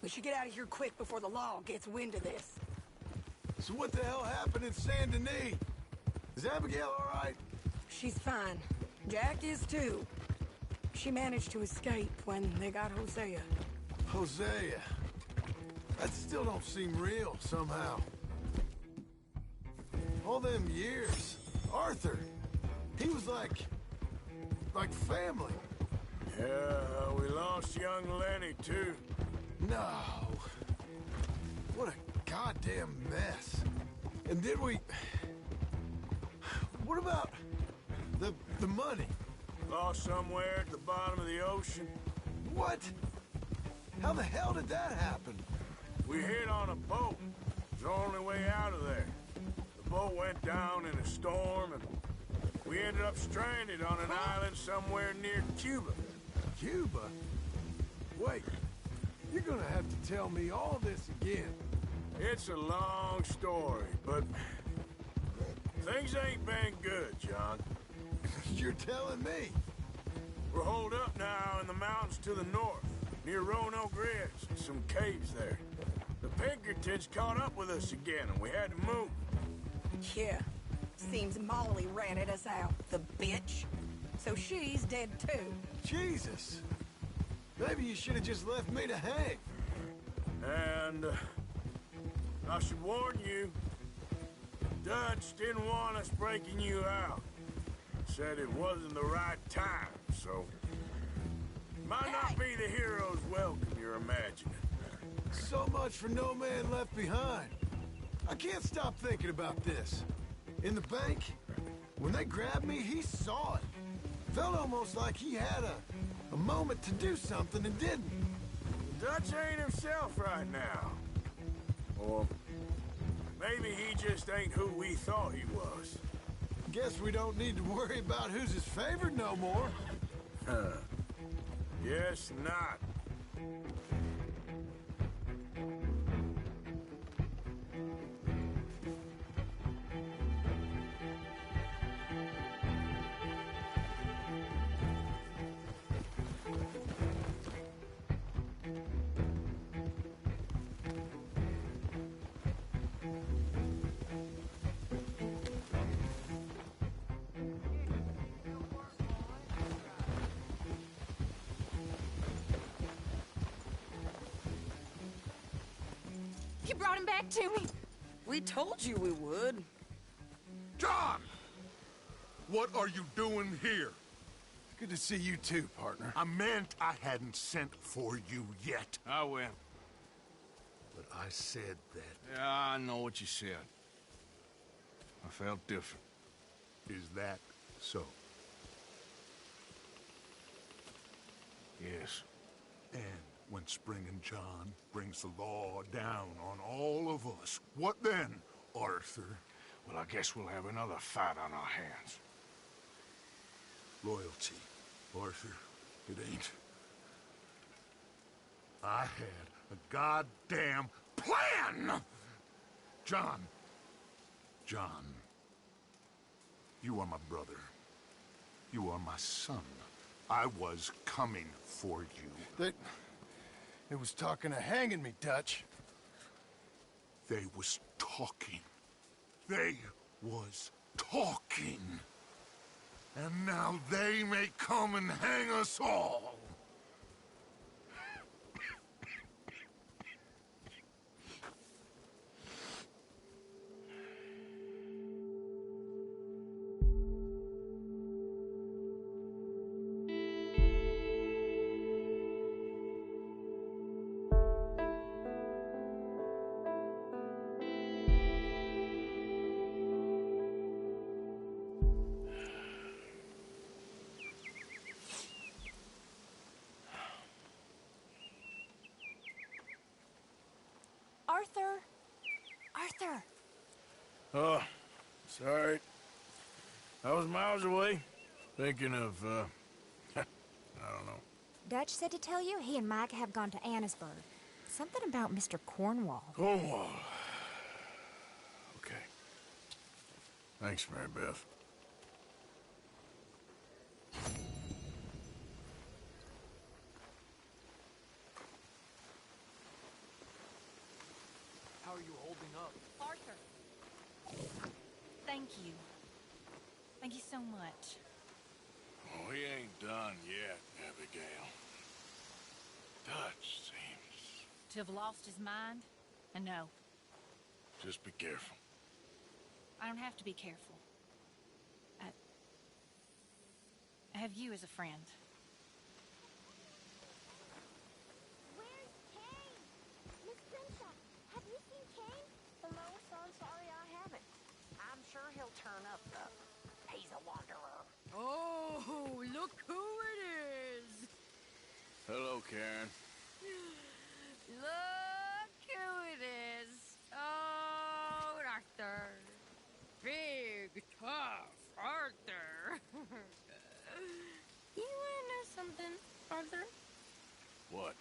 We should get out of here quick before the law gets wind of this. So what the hell happened in Saint Denis? Is Abigail all right? She's fine. Jack is too. She managed to escape when they got Hosea. Hosea. That still don't seem real, somehow. All them years. Arthur. He was like family. Yeah, we lost young Lenny, too. No. What a goddamn mess. And did we... What about the money? Lost somewhere at the bottom of the ocean. What? How the hell did that happen? We hit on a boat. It was the only way out of there. The boat went down in a storm, and we ended up stranded on an island somewhere near Cuba. Cuba? Wait, you're gonna have to tell me all this again. It's a long story, but things ain't been good, John. You're telling me? We're holed up now in the mountains to the north, near Roanoke Ridge, and some caves there. The Pinkertons caught up with us again, and we had to move. Yeah. Seems Molly ratted us out, the bitch. So she's dead too. Jesus. Maybe you should have just left me to hang. And I should warn you, Dutch didn't want us breaking you out. Said it wasn't the right time, so... Might not be the hero's welcome you're imagining. So much for no man left behind. I can't stop thinking about this. In the bank, when they grabbed me, he saw it. Felt almost like he had a moment to do something and didn't. Dutch ain't himself right now. Or maybe he just ain't who we thought he was. Guess we don't need to worry about who's his favorite no more. Guess not. You brought him back to me. We told you we would. John! What are you doing here? Good to see you too, partner. I meant I hadn't sent for you yet. I will. But I said that. Yeah, I know what you said. I felt different. Is that so? Yes. And when Spring and John brings the law down on all of us, what then, Arthur? Well, I guess we'll have another fight on our hands. Loyalty, Arthur, it ain't. I had a goddamn plan! John, you are my brother. You are my son. I was coming for you. They was talking of hanging me, Dutch. They was talking. They was talking. And now they may come and hang us all. Arthur! Arthur! Oh, sorry. I was miles away, thinking of, I don't know. Dutch said to tell you he and Mike have gone to Annisburg. Something about Mr. Cornwall. Cornwall. Okay. Thanks, Mary Beth. How are you holding up? Arthur! Thank you. Thank you so much. Oh, he ain't done yet, Abigail. Dutch seems... To have lost his mind? And no, Just be careful. I don't have to be careful. I have you as a friend. Where's Kane? Miss Grimshaw, have you seen Kane? Well, no, son, sorry I haven't. I'm sure he'll turn up, though. He's a wanderer. Oh, look who it is! Hello, Karen. Look who it is! Oh, Arthur. Big, tough Arthur. You wanna know something, Arthur? What?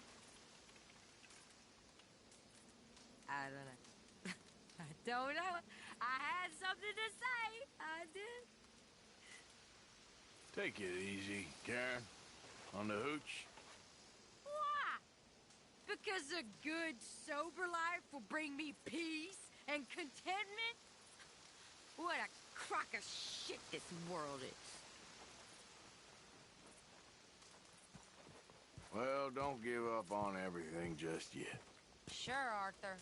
I don't know. I don't know. I had something to say. I did. Take it easy, Karen. On the hooch. Why? Because a good, sober life will bring me peace and contentment? What a crock of shit this world is. Well, don't give up on everything just yet. Sure, Arthur.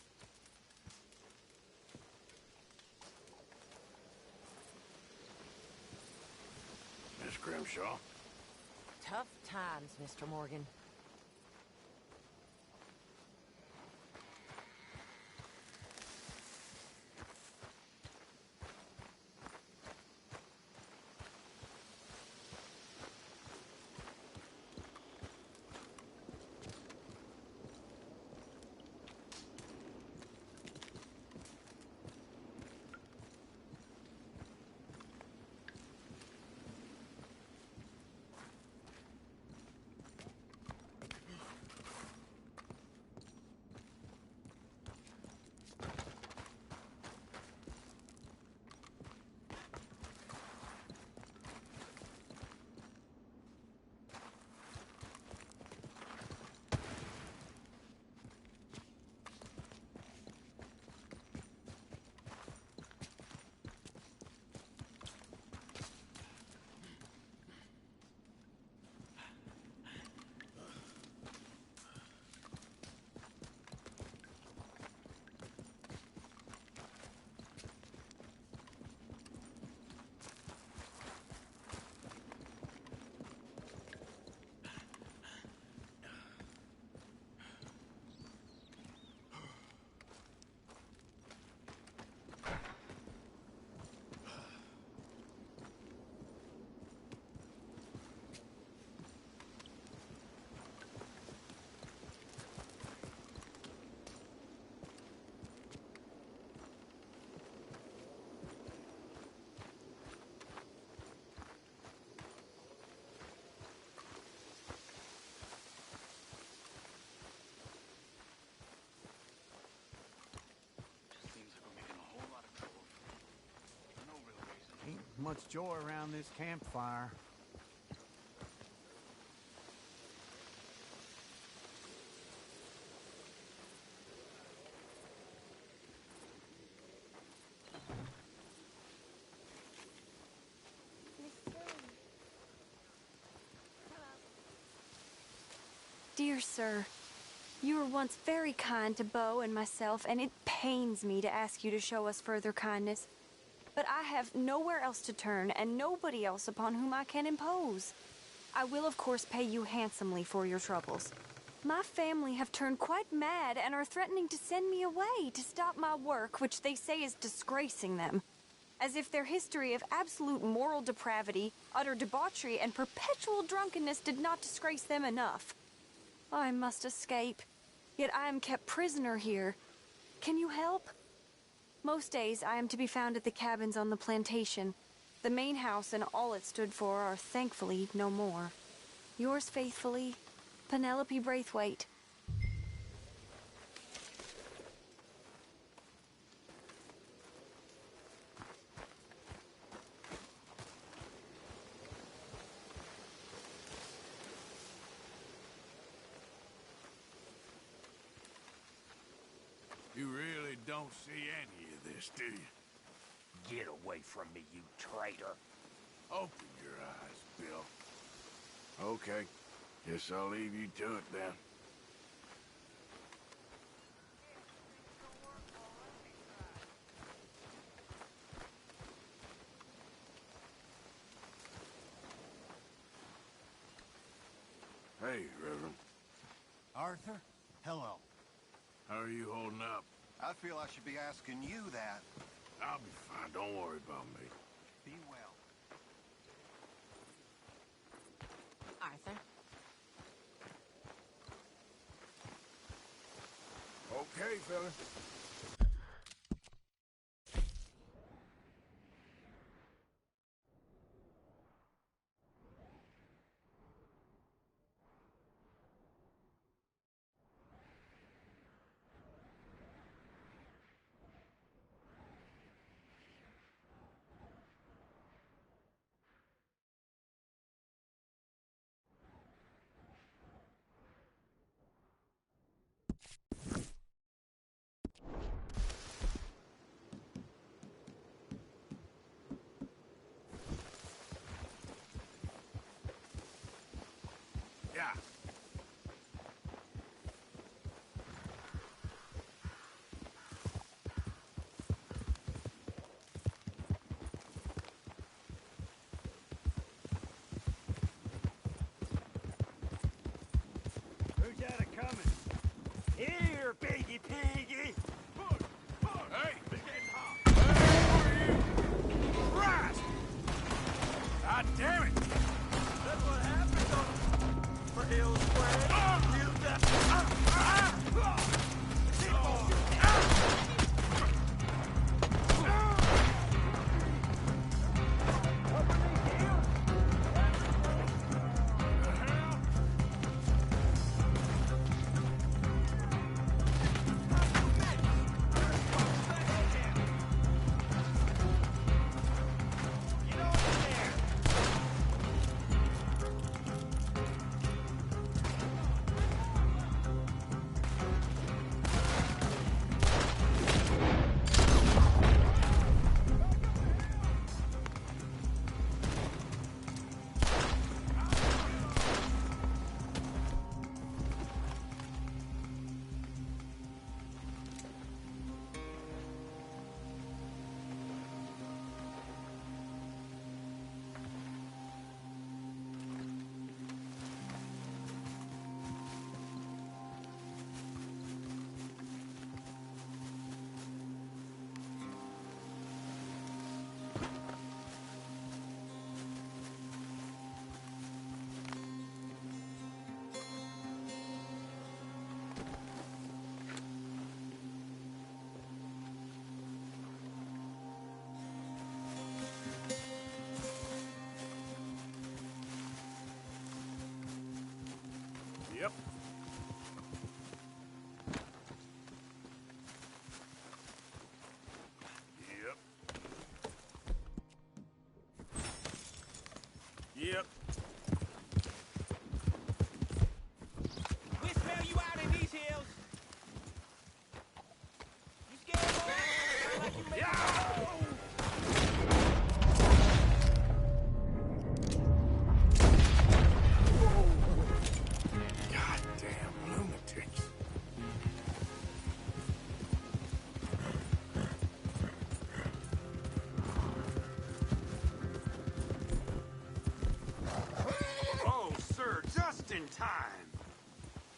Miss Grimshaw. Tough times, Mr. Morgan. Much joy around this campfire. Dear sir, you were once very kind to Beau and myself, and it pains me to ask you to show us further kindness. But I have nowhere else to turn, and nobody else upon whom I can impose. I will, of course, pay you handsomely for your troubles. My family have turned quite mad and are threatening to send me away to stop my work, which they say is disgracing them. As if their history of absolute moral depravity, utter debauchery, and perpetual drunkenness did not disgrace them enough. I must escape, yet I am kept prisoner here. Can you help? Most days I am to be found at the cabins on the plantation. The main house and all it stood for are thankfully no more. Yours faithfully, Penelope Braithwaite. You really don't see any of this, do you? Get away from me, you traitor. Open your eyes, Bill. Okay. Guess I'll leave you to it then. Hey, Reverend. Arthur, hello. How are you holding up? I feel I should be asking you that. I'll be fine. Don't worry about me. Be well. Arthur? Okay, fella. Yeah. Who's that a-coming? Here, piggy piggy! Hey! It's getting hot! Hey, who are you? Christ! God damn it! That's what happens on Hill Square. You got... Yep. Yep. We smell you out in these hills. You scared, boy? Like you made God damn. time.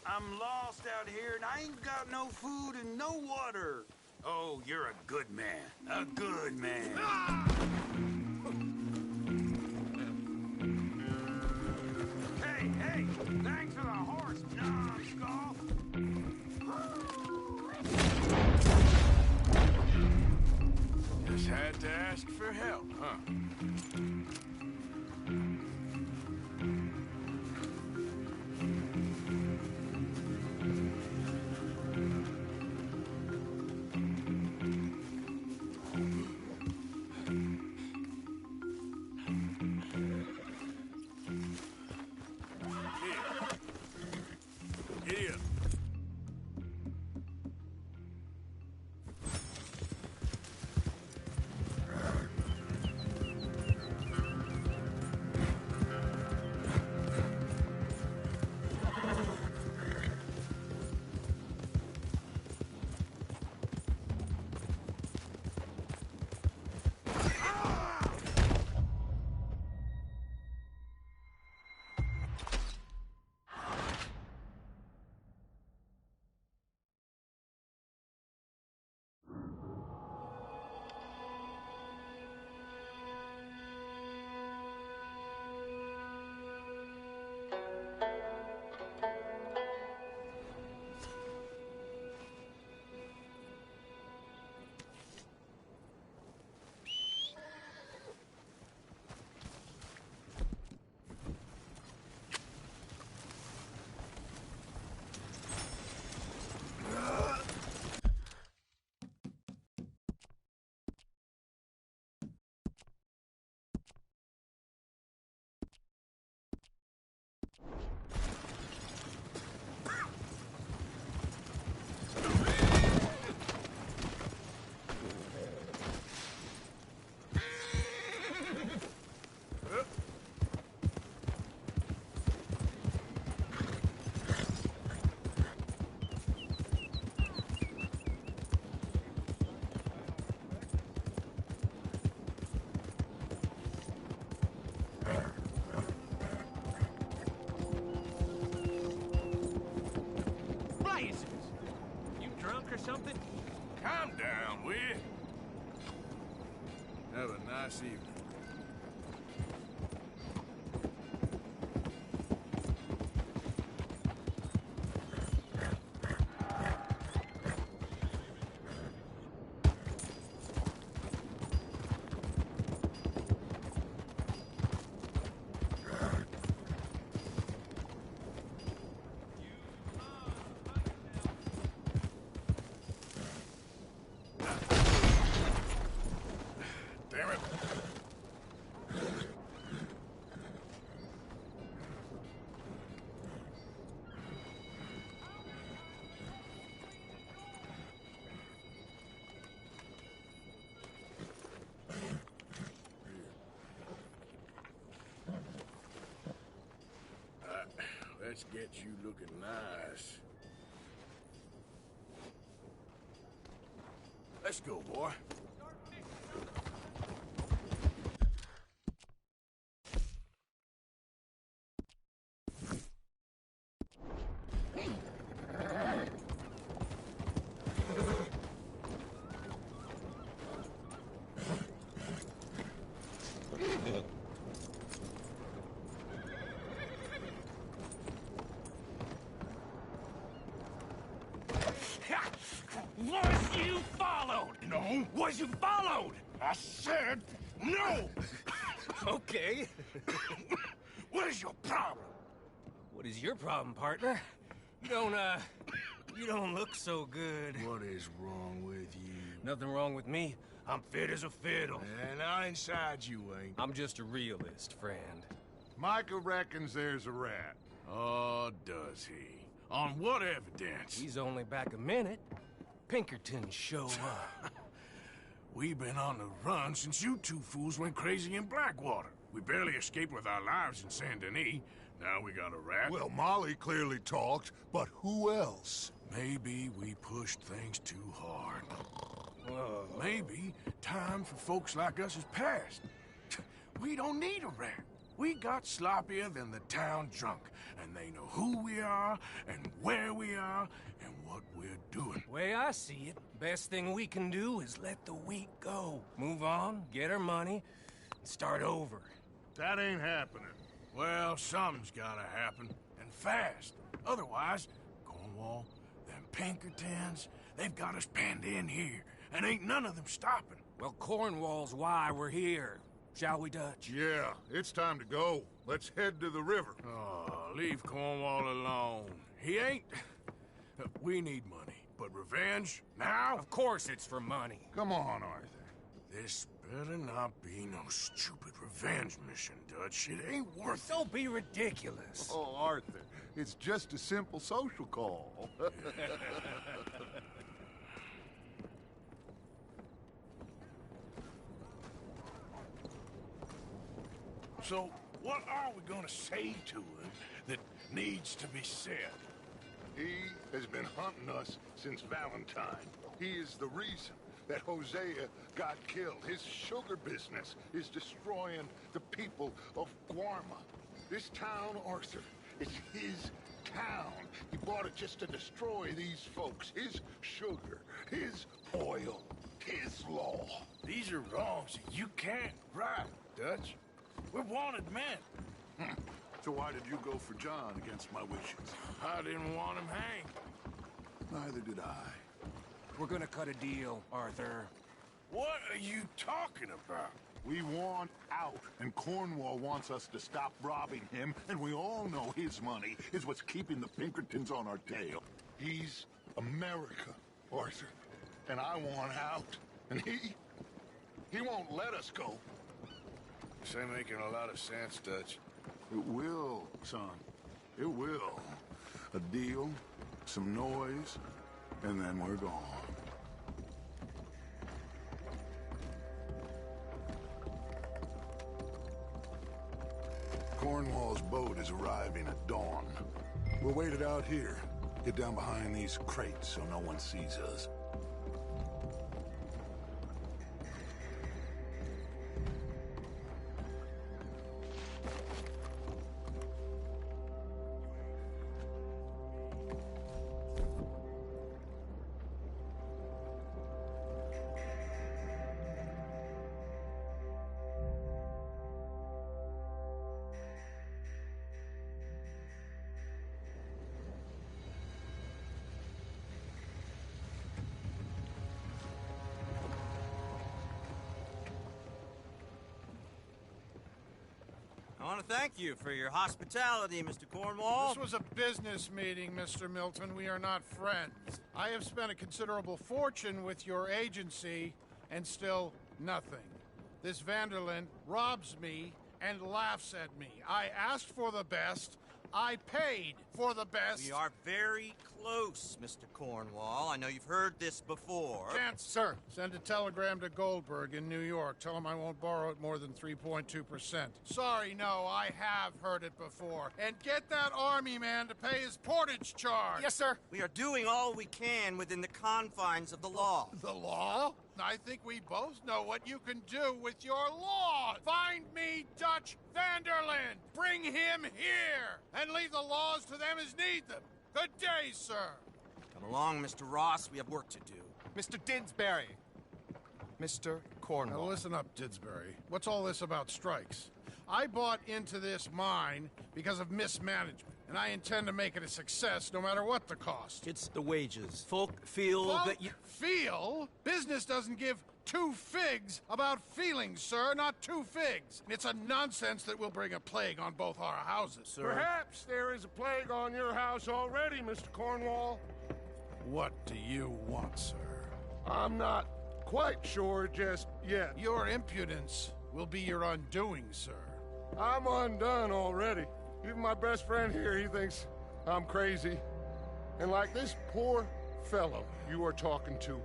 I'm lost out here and I ain't got no food and no water. Oh, you're a good man. A good man. Hey, hey! Thanks for the horse, numbskull! Just had to ask for help, huh? Here. Or something? Calm down, will you? Have a nice evening. Damn it. Let's get you looking nice. Let's go, boy. Was you followed? No. Was you followed? I said no! Okay. What is your problem? What is your problem, partner? You don't look so good. What is wrong with you? Nothing wrong with me. I'm fit as a fiddle. And I inside you ain't. I'm just a realist, friend. Micah reckons there's a rat. Oh, does he? On what evidence? He's only back a minute. Pinkerton show up. We've been on the run since you two fools went crazy in Blackwater. We barely escaped with our lives in Saint Denis. Now we got a rat. Well, Molly clearly talked, but who else? Maybe we pushed things too hard. Whoa. Maybe time for folks like us is past. We don't need a rat. We got sloppier than the town drunk, and they know who we are, and where we are, and what we're doing. Way I see it, best thing we can do is let the week go. Move on, get our money, and start over. That ain't happening. Well, something's gotta happen, and fast. Otherwise, Cornwall, them Pinkertons, they've got us penned in here, and ain't none of them stopping. Well, Cornwall's why we're here. Shall we, Dutch? Yeah, it's time to go. Let's head to the river. Oh, leave Cornwall alone. He ain't... We need money, but revenge, now? Of course it's for money. Come on, Arthur. This better not be no stupid revenge mission, Dutch. It ain't worth it. Don't be ridiculous. Oh, Arthur, it's just a simple social call. So, what are we gonna say to him that needs to be said? He has been hunting us since Valentine. He is the reason that Hosea got killed. His sugar business is destroying the people of Guarma. This town, Arthur, is his town. He bought it just to destroy these folks. His sugar, his oil, his law. These are wrongs that you can't right, Dutch. We're wanted men. So why did you go for John against my wishes? I didn't want him hanged. Neither did I. We're gonna cut a deal, Arthur. What are you talking about? We want out, and Cornwall wants us to stop robbing him, and we all know his money is what's keeping the Pinkertons on our tail. He's America, Arthur, and I want out, and he won't let us go. This ain't making a lot of sense, Dutch. It will, son. It will. A deal, some noise, and then we're gone. Cornwall's boat is arriving at dawn. We'll wait it out here. Get down behind these crates so no one sees us. I want to thank you for your hospitality, Mr. Cornwall. This was a business meeting, Mr. Milton. We are not friends. I have spent a considerable fortune with your agency, and still nothing. This Vanderlyn robs me and laughs at me. I asked for the best. I paid for the best. We are very close, Mr. Cornwall. I know you've heard this before. Can't, sir. Send a telegram to Goldberg in New York. Tell him I won't borrow it more than 3.2%. Sorry, no, I have heard it before. And get that army man to pay his portage charge. Yes, sir. We are doing all we can within the confines of the law. The law? I think we both know what you can do with your law. Find me Dutch Vanderlyn. Bring him here. And leave the laws to them as need them. Good day, sir. Come along, Mr. Ross. We have work to do. Mr. Didsbury. Mr. Cornwall. Now listen up, Didsbury. What's all this about strikes? I bought into this mine because of mismanagement, and I intend to make it a success no matter what the cost. It's the wages. Folk feel that you... Feel? Business doesn't give two figs about feelings, sir, not two figs. It's a nonsense that will bring a plague on both our houses, sir. Perhaps there is a plague on your house already, Mr. Cornwall. What do you want, sir? I'm not quite sure just yet. Your impudence will be your undoing, sir. I'm undone already. Even my best friend here, he thinks I'm crazy. And like this poor fellow you are talking to,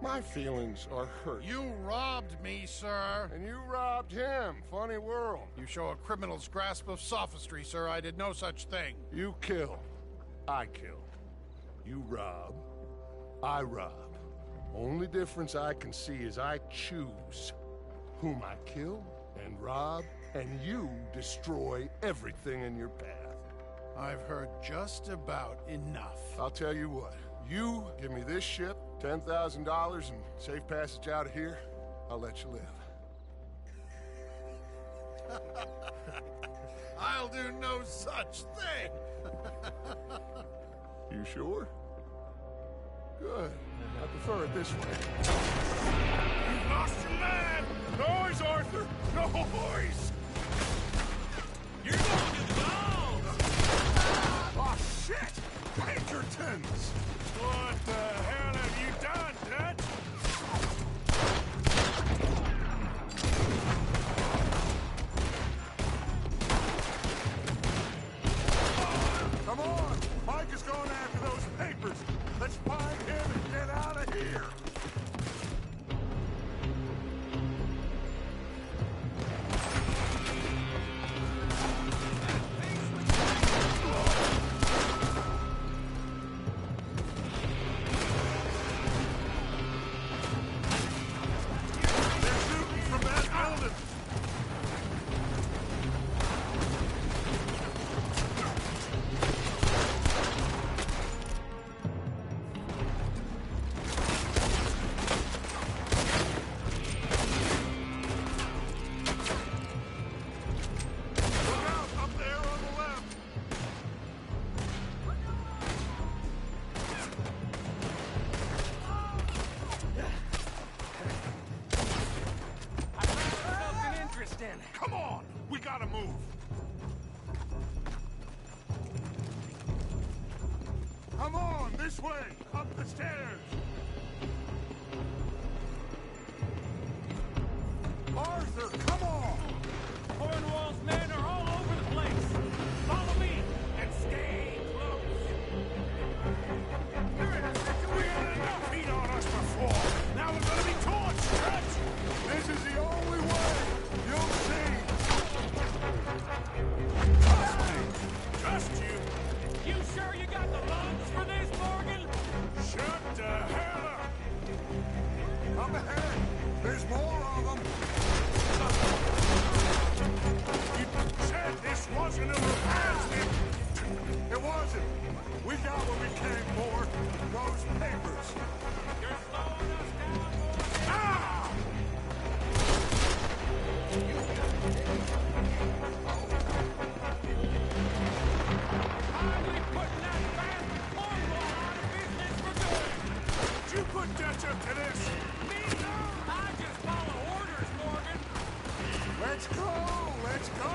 my feelings are hurt. You robbed me, sir. And you robbed him. Funny world. You show a criminal's grasp of sophistry, sir. I did no such thing. You kill. I kill. You rob. I rob. Only difference I can see is I choose whom I kill and rob, and you destroy everything in your path. I've heard just about enough. I'll tell you what. You give me this ship, $10,000, and safe passage out of here, I'll let you live. I'll do no such thing. You sure? Good. I prefer it this way. You've lost your mind! Noise, Arthur! Noise! You're going to the dogs! Oh, shit! Pinkertons! What the hell have you done, Dutch? Come on! Mike is going after those papers! Let's find him and get out of here! They're shooting from that building! Look out! Up there on the left! I found something interesting. Come on! We gotta move! Come on! This way! Up the stairs! Arthur, come on! Cornwall's men are all over the place. Follow me and stay close. We had enough heat on us before. Now we're gonna be torched, Dutch. This is the only way! You'll see! Trust me. Trust you. You sure you got the lungs for this, Morgan? Shut the hell up. Up ahead! There's more of them! You said this wasn't a repair thing. It wasn't! We got what we came for! Those papers! You're slowing us down, Morgan. Ah! Finally putting that bastard Cornwall out of business for good. Did you put Dutch up to this? Me? I just follow orders, Morgan. Let's go! Let's go!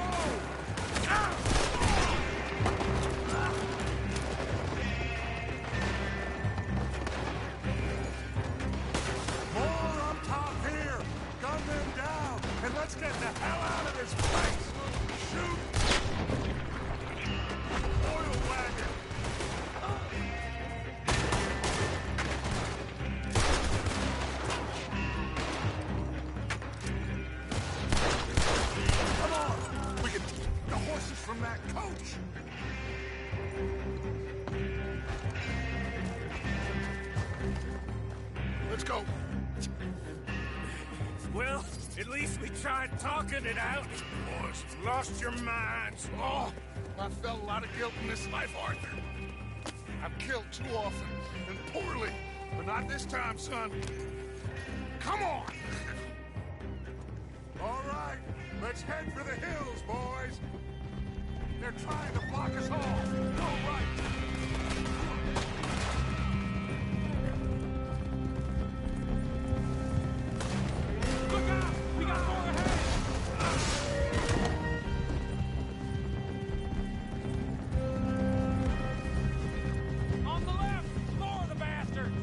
More up top here! Gun them down! And let's get the hell out of this place! Shoot! Oil wagon! Come on! We can take the horses from that coach! Let's go! Well, at least we tried talking it out. Boys, you've lost your minds. Oh, I felt a lot of guilt in this life, Arthur. I've killed too often and poorly, but not this time, son. Come on! All right, let's head for the hills, boys. They're trying to block us off. Go right. Look out! We got more ahead! On the left! More of the bastards!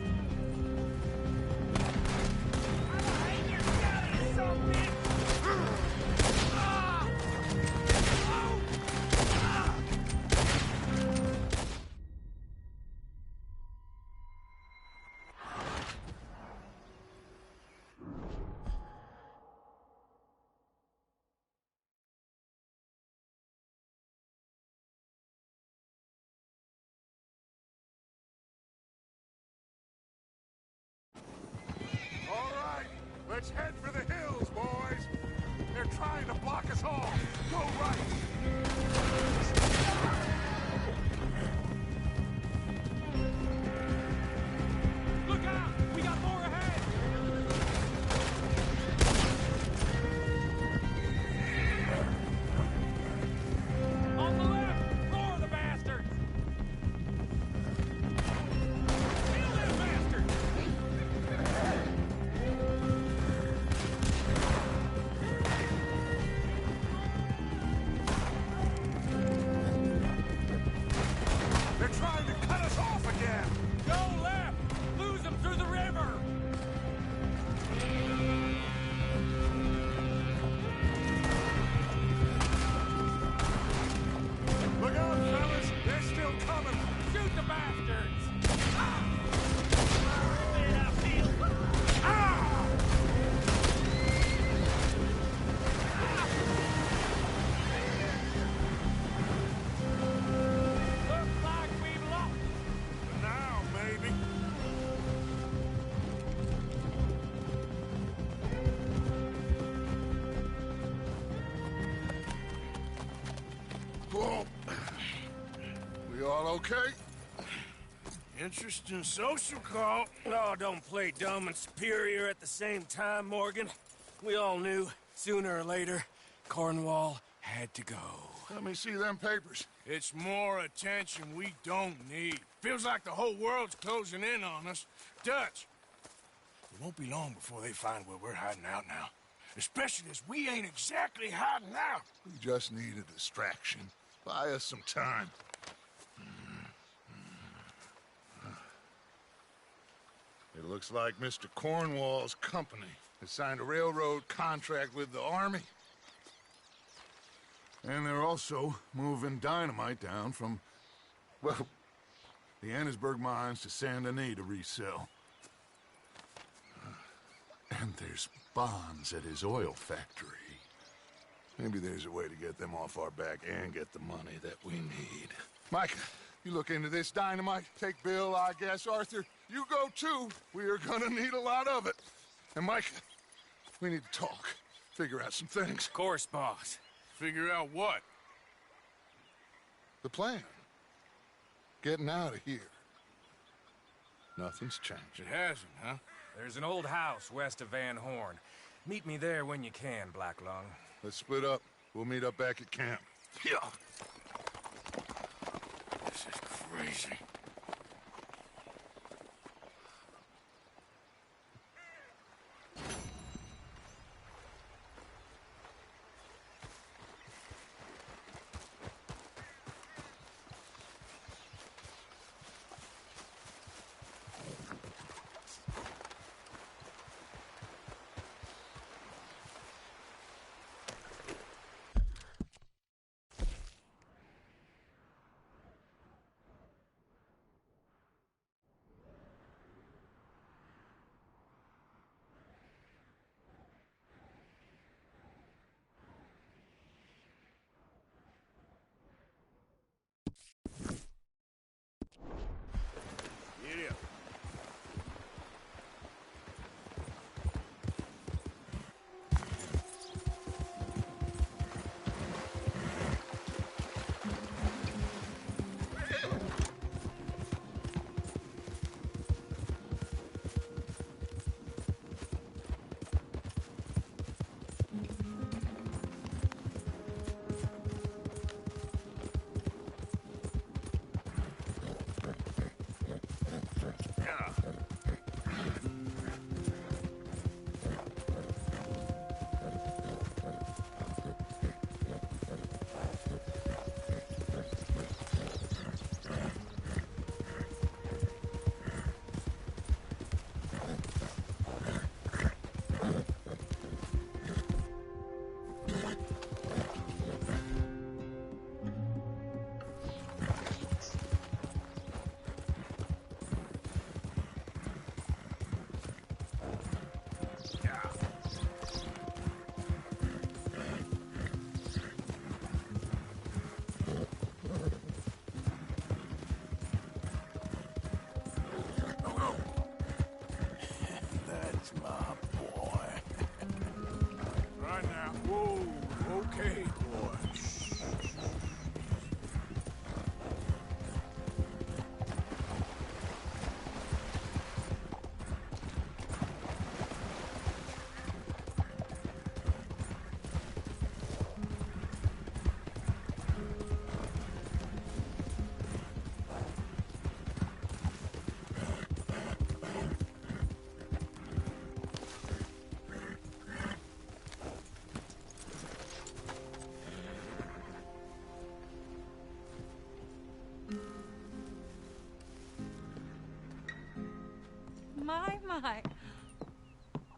I hate your guts, so big! Ah! Oh! Ah! All right, let's head for the hills, boys. block us all! Go right! Look out! We got more ahead! On the left! Roar the bastards! Kill them bastards! They're trying to cut us off again! Go left! Lose them through the river! Look out, fellas! They're still coming! Shoot the bastards! Looks like we've lost. For now, maybe. Well, we all okay? Interesting social call. Oh, don't play dumb and superior at the same time, Morgan. We all knew, sooner or later, Cornwall had to go. Let me see them papers. It's more attention we don't need. Feels like the whole world's closing in on us. Dutch, it won't be long before they find where we're hiding out now. Especially as we ain't exactly hiding out. We just need a distraction. Buy us some time. It looks like Mr. Cornwall's company has signed a railroad contract with the Army. And they're also moving dynamite down from, well, the Annesburg mines to Saint Denis to resell. And there's bonds at his oil factory. Maybe there's a way to get them off our back and get the money that we need. Mike, you look into this dynamite. Take Bill, I guess. Arthur, you go too. We are gonna need a lot of it. And Mike, we need to talk. Figure out some things. Of course, boss. Figure out what? The plan. Getting out of here. Nothing's changed. It hasn't, huh? There's an old house west of Van Horn. Meet me there when you can, Black Lung. Let's split up. We'll meet up back at camp. Yeah. This is crazy. Yeah. Hi.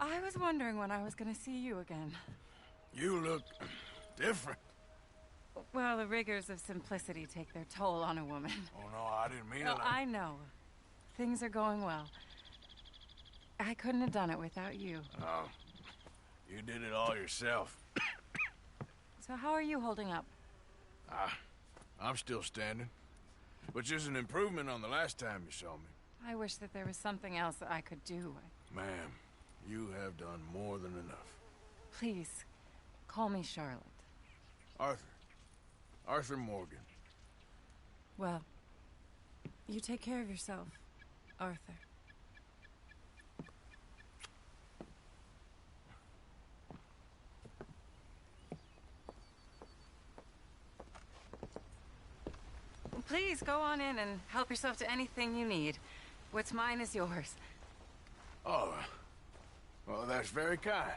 I was wondering when I was going to see you again. You look different. Well, the rigors of simplicity take their toll on a woman. Oh, no, I didn't mean it. I know. Things are going well. I couldn't have done it without you. Oh, you did it all yourself. So how are you holding up? I'm still standing, which is an improvement on the last time you saw me. I wish that there was something else that I could do. Ma'am, you have done more than enough. Please, call me Charlotte. Arthur. Arthur Morgan. Well, you take care of yourself, Arthur. Please, go on in and help yourself to anything you need. What's mine is yours. Oh, well, that's very kind.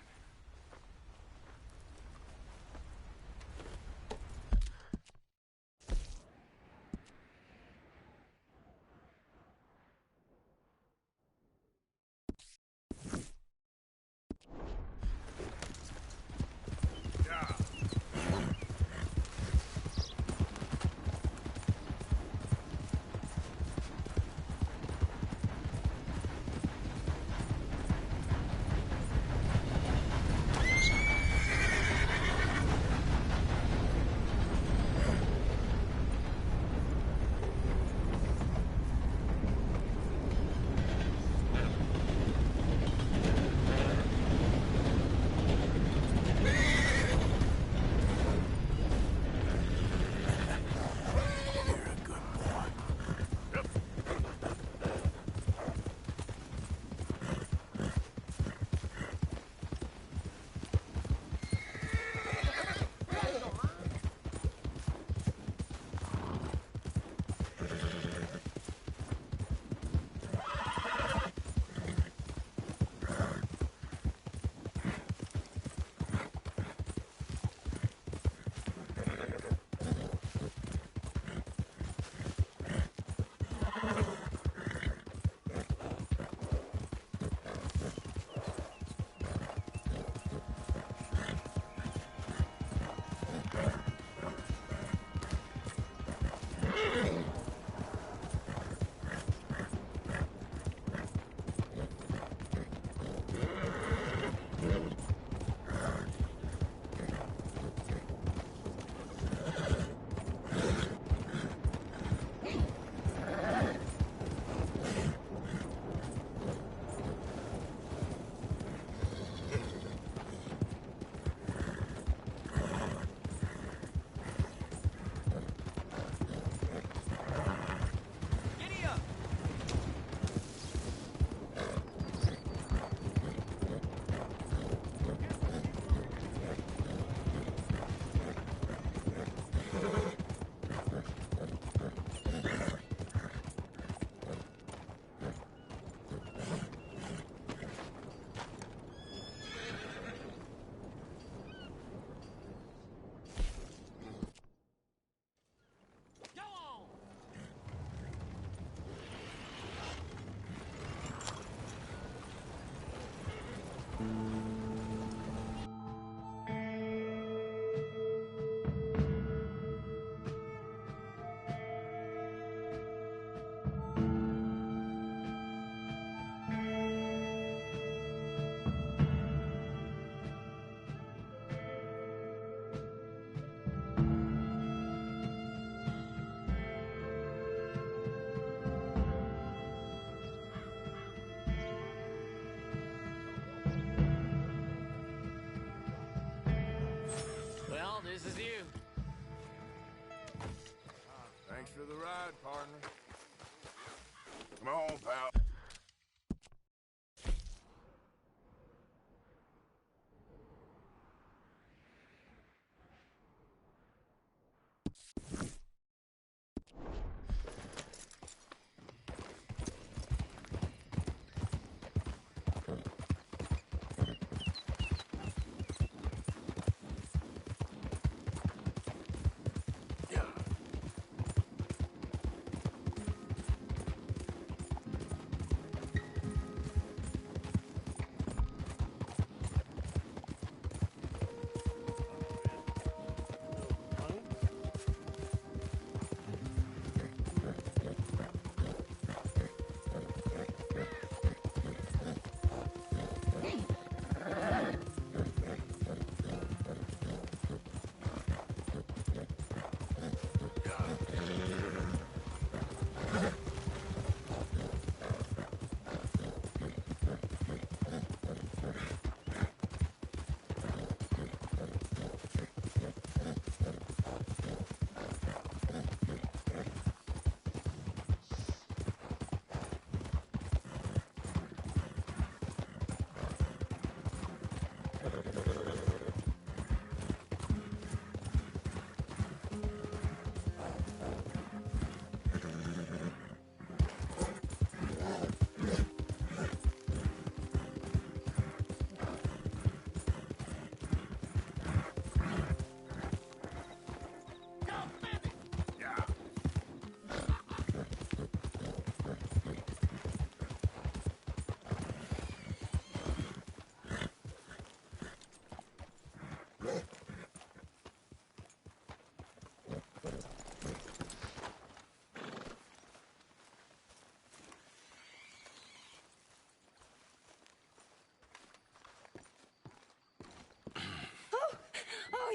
This is you. Thanks for the ride, partner. Come on, pal.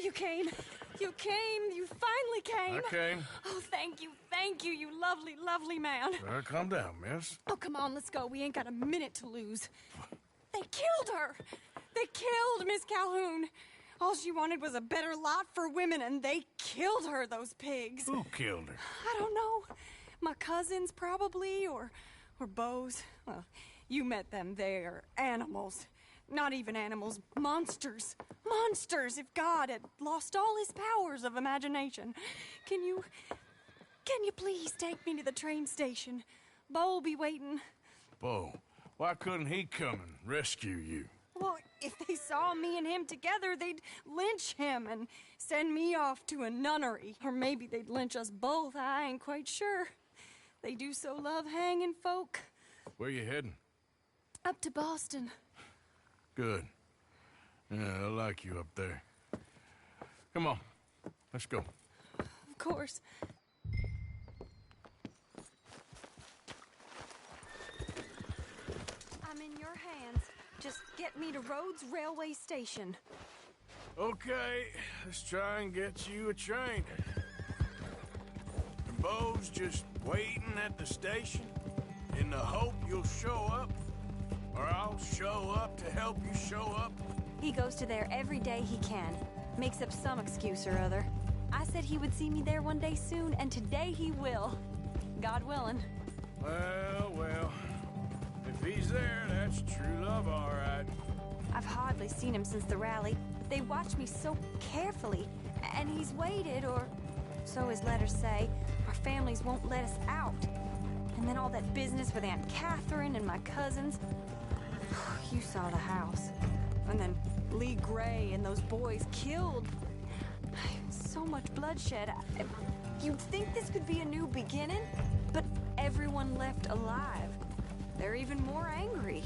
you came. You came. You finally came. I came. Oh, thank you, you lovely, lovely man. Calm down, miss. Oh, come on, let's go. We ain't got a minute to lose. They killed her. They killed Miss Calhoun. All she wanted was a better lot for women, and they killed her, those pigs. Who killed her? I don't know. My cousins, probably, or Beau's. Well, you met them. They're animals. Not even animals. Monsters. Monsters, if God had lost all his powers of imagination. Can you please take me to the train station? Beau'll be waiting. Beau, why couldn't he come and rescue you? Well, if they saw me and him together, they'd lynch him and send me off to a nunnery. Or maybe they'd lynch us both. I ain't quite sure. They do so love hanging folk. Where you heading? Up to Boston. Good. Yeah, I like you up there. Come on, let's go. Of course. I'm in your hands. Just get me to Rhodes Railway Station. Okay, let's try and get you a train. And Beau's just waiting at the station in the hope you'll show up, or I'll show up to help you show up. He goes to there every day he can. Makes up some excuse or other. I said he would see me there one day soon, and today he will. God willing. Well. If he's there, that's true love, all right. I've hardly seen him since the rally. They watch me so carefully, and he's waited, or so his letters say. Our families won't let us out. And then all that business with Aunt Catherine and my cousins. You saw the house. And then Lee Gray and those boys killed. So much bloodshed. You'd think this could be a new beginning, but everyone left alive. They're even more angry.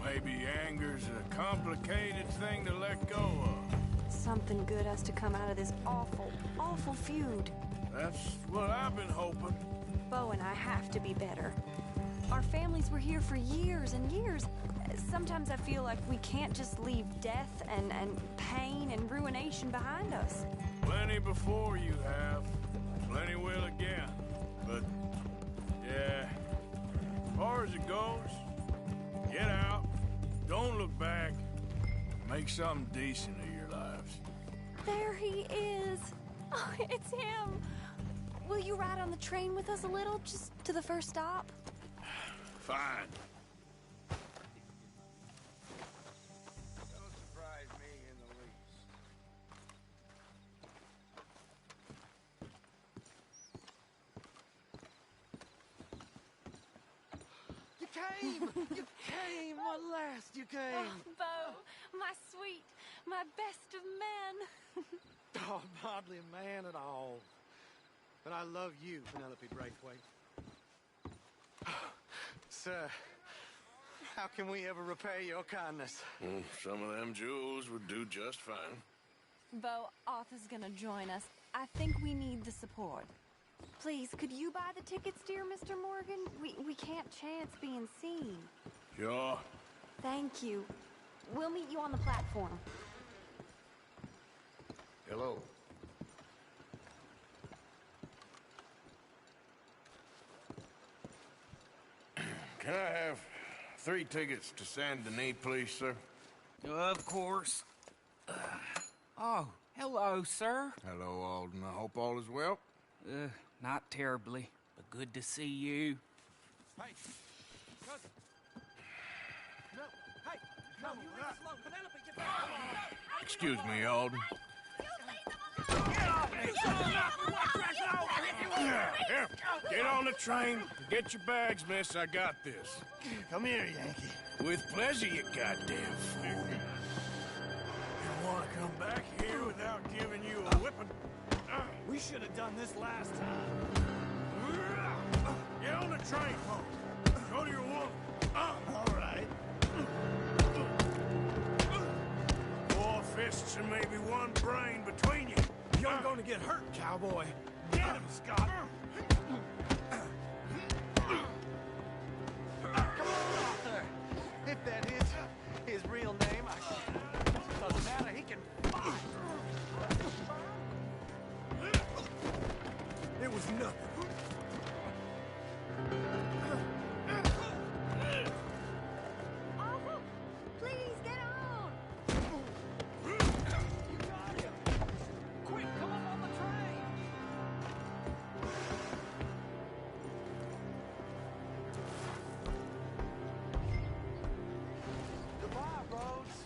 Maybe anger's a complicated thing to let go of. Something good has to come out of this awful, awful feud. That's what I've been hoping. Beau and I have to be better. Our families were here for years and years. Sometimes I feel like we can't just leave death and pain and ruination behind us. Plenty before you have. Plenty will again. But, yeah, as far as it goes, get out, don't look back, make something decent of your lives. There he is. Oh, it's him. Will you ride on the train with us a little, just to the first stop? Fine. You came! At last, you came! Oh, Beau, my sweet, my best of men. Oh, I'm hardly a man at all. But I love you, Penelope Braithwaite. Sir, how can we ever repay your kindness? Some of them jewels would do just fine. Beau, Arthur's gonna join us. I think we need the support. Please, could you buy the tickets, dear Mr. Morgan? We can't chance being seen. Sure. Thank you. We'll meet you on the platform. Hello. Can I have 3 tickets to Saint Denis, please, sir? Of course. Oh, hello, sir. Hello, Alden. I hope all is well. Not terribly, but good to see you. Hey, cousin. No, hey, no, you leave us alone. Penelope, get back. Excuse me, Alden. Here, get on the train. Get your bags, miss. I got this. Come here, Yankee. With pleasure, you goddamn fool. You want to come back here without giving you a whipping? We should have done this last time. Get on the train, folks. Go to your woman. All right. 4 fists and maybe 1 brain between you. You're going to get hurt, cowboy. Get him, Scott. Come on, Arthur. If that is his real name, doesn't matter. He can fight. it was nothing. Arthur, please get on. You got him! Quick, come up on the train! Goodbye, Rhodes.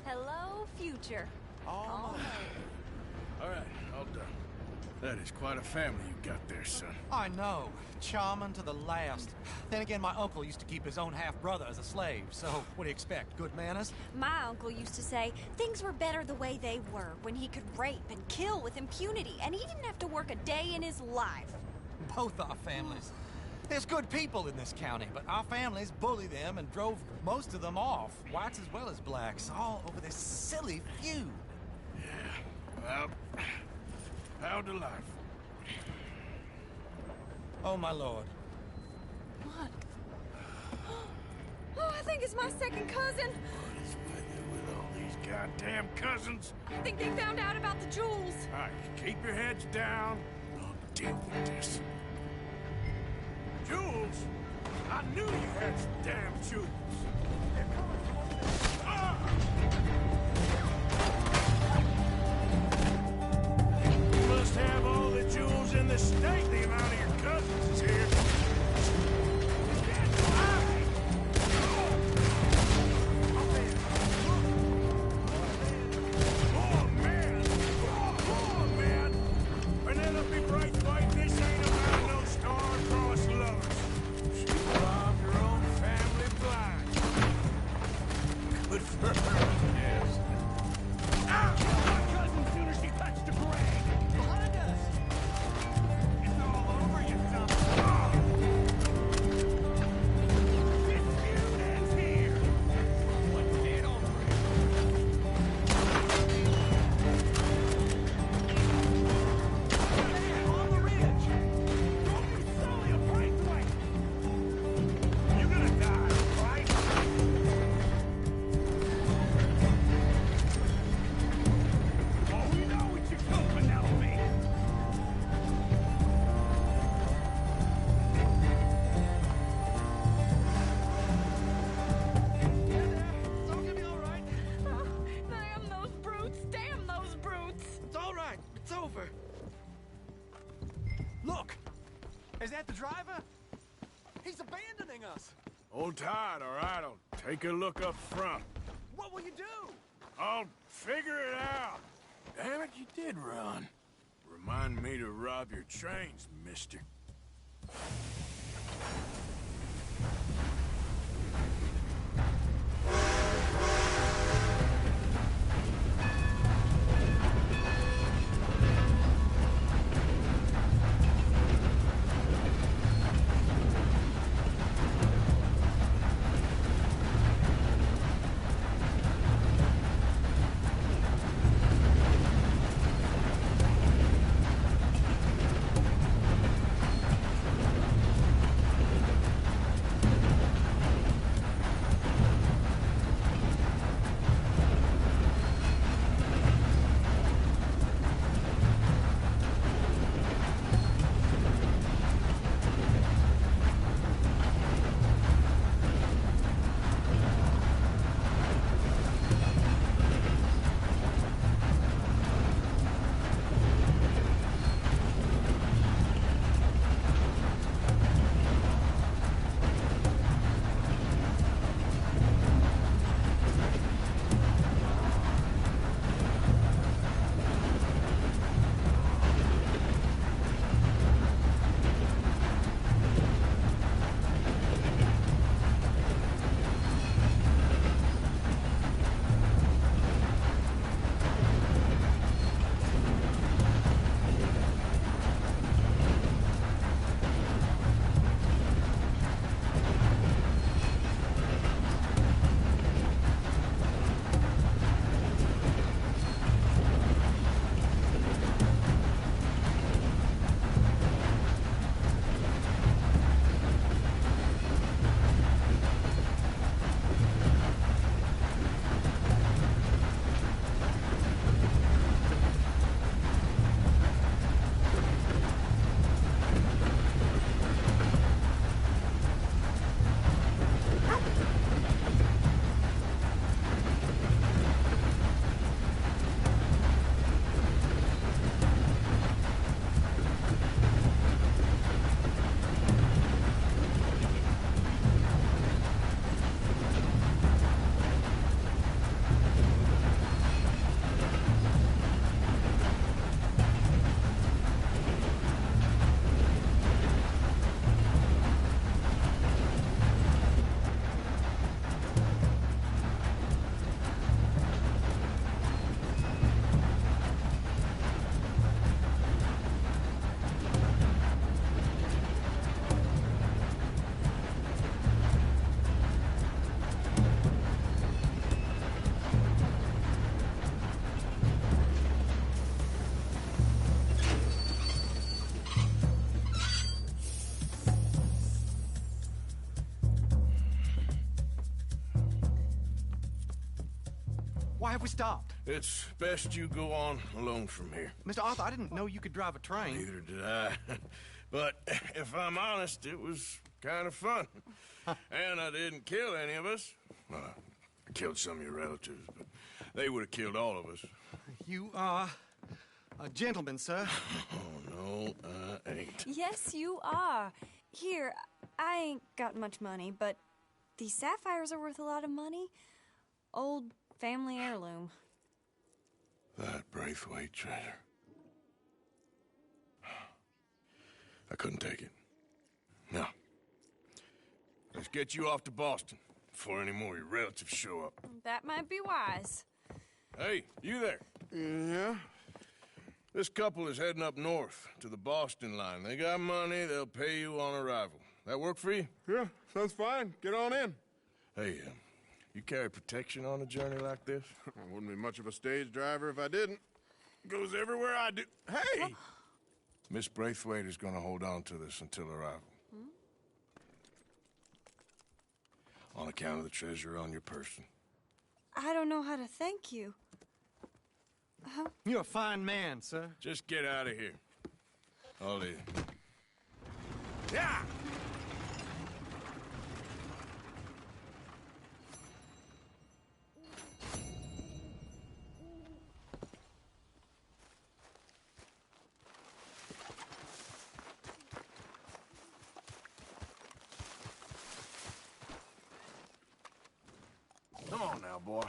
Hello, future. Almost. All right, all done. That is quite a family you got there, son. I know. Charming to the last. Then again, my uncle used to keep his own half-brother as a slave, so what do you expect? Good manners? My uncle used to say things were better the way they were, when he could rape and kill with impunity, and he didn't have to work a day in his life. Both our families. There's good people in this county, but our families bullied them and drove most of them off, whites as well as blacks, all over this silly feud. Well, how to life. Oh, my lord. What? Oh, I think it's my second cousin. What is with you with all these goddamn cousins? I think they found out about the jewels. All right, keep your heads down. I'll deal with this. Jewels? I knew you had some damn jewels. They're coming from over there. Ah! You must have all the jewels in the state. The amount of your cousins is here. That's right. Oh, man. Oh, man. Penelope Braithwaite, this ain't about no star-crossed lovers. She robbed her own family blind. Good for her, yes. Ah! My cousin, soon as she touched the grave. Behind us. It's all over, you dumb. Ah! This feud ends here. What's it over? On the ridge. Don't be silly, a Braithwaite. You're gonna die, right? Oh, we know what you took, Penelope. It's all gonna be all right. Oh, damn those brutes! Damn those brutes! It's all right. It's over. Look! Is that the driver? He's abandoning us. Hold tight, all right? I'll take a look up front. What will you do? I'll figure it out. Damn it, you did run. Remind me to rob your trains, mister. Why have we stopped? It's best you go on alone from here. Mr. Arthur, I didn't know you could drive a train. Neither did I. But if I'm honest, it was kind of fun. And I didn't kill any of us. Well, I killed some of your relatives, but they would have killed all of us. You are a gentleman, sir. Oh, no, I ain't. Yes, you are. Here, I ain't got much money, but these sapphires are worth a lot of money. Old family heirloom. That Braithwaite treasure. I couldn't take it. No. Let's get you off to Boston before any more of your relatives show up. That might be wise. Hey, you there? Yeah? This couple is heading up north to the Boston line. They got money, they'll pay you on arrival. That work for you? Yeah, sounds fine. Get on in. Hey, you carry protection on a journey like this? I wouldn't be much of a stage driver if I didn't. Goes everywhere I do. Hey! Miss Braithwaite is going to hold on to this until arrival. On account of the treasure on your person. I don't know how to thank you. You're a fine man, sir. Just get out of here. I'll leave. Yeah! Come on now, boy.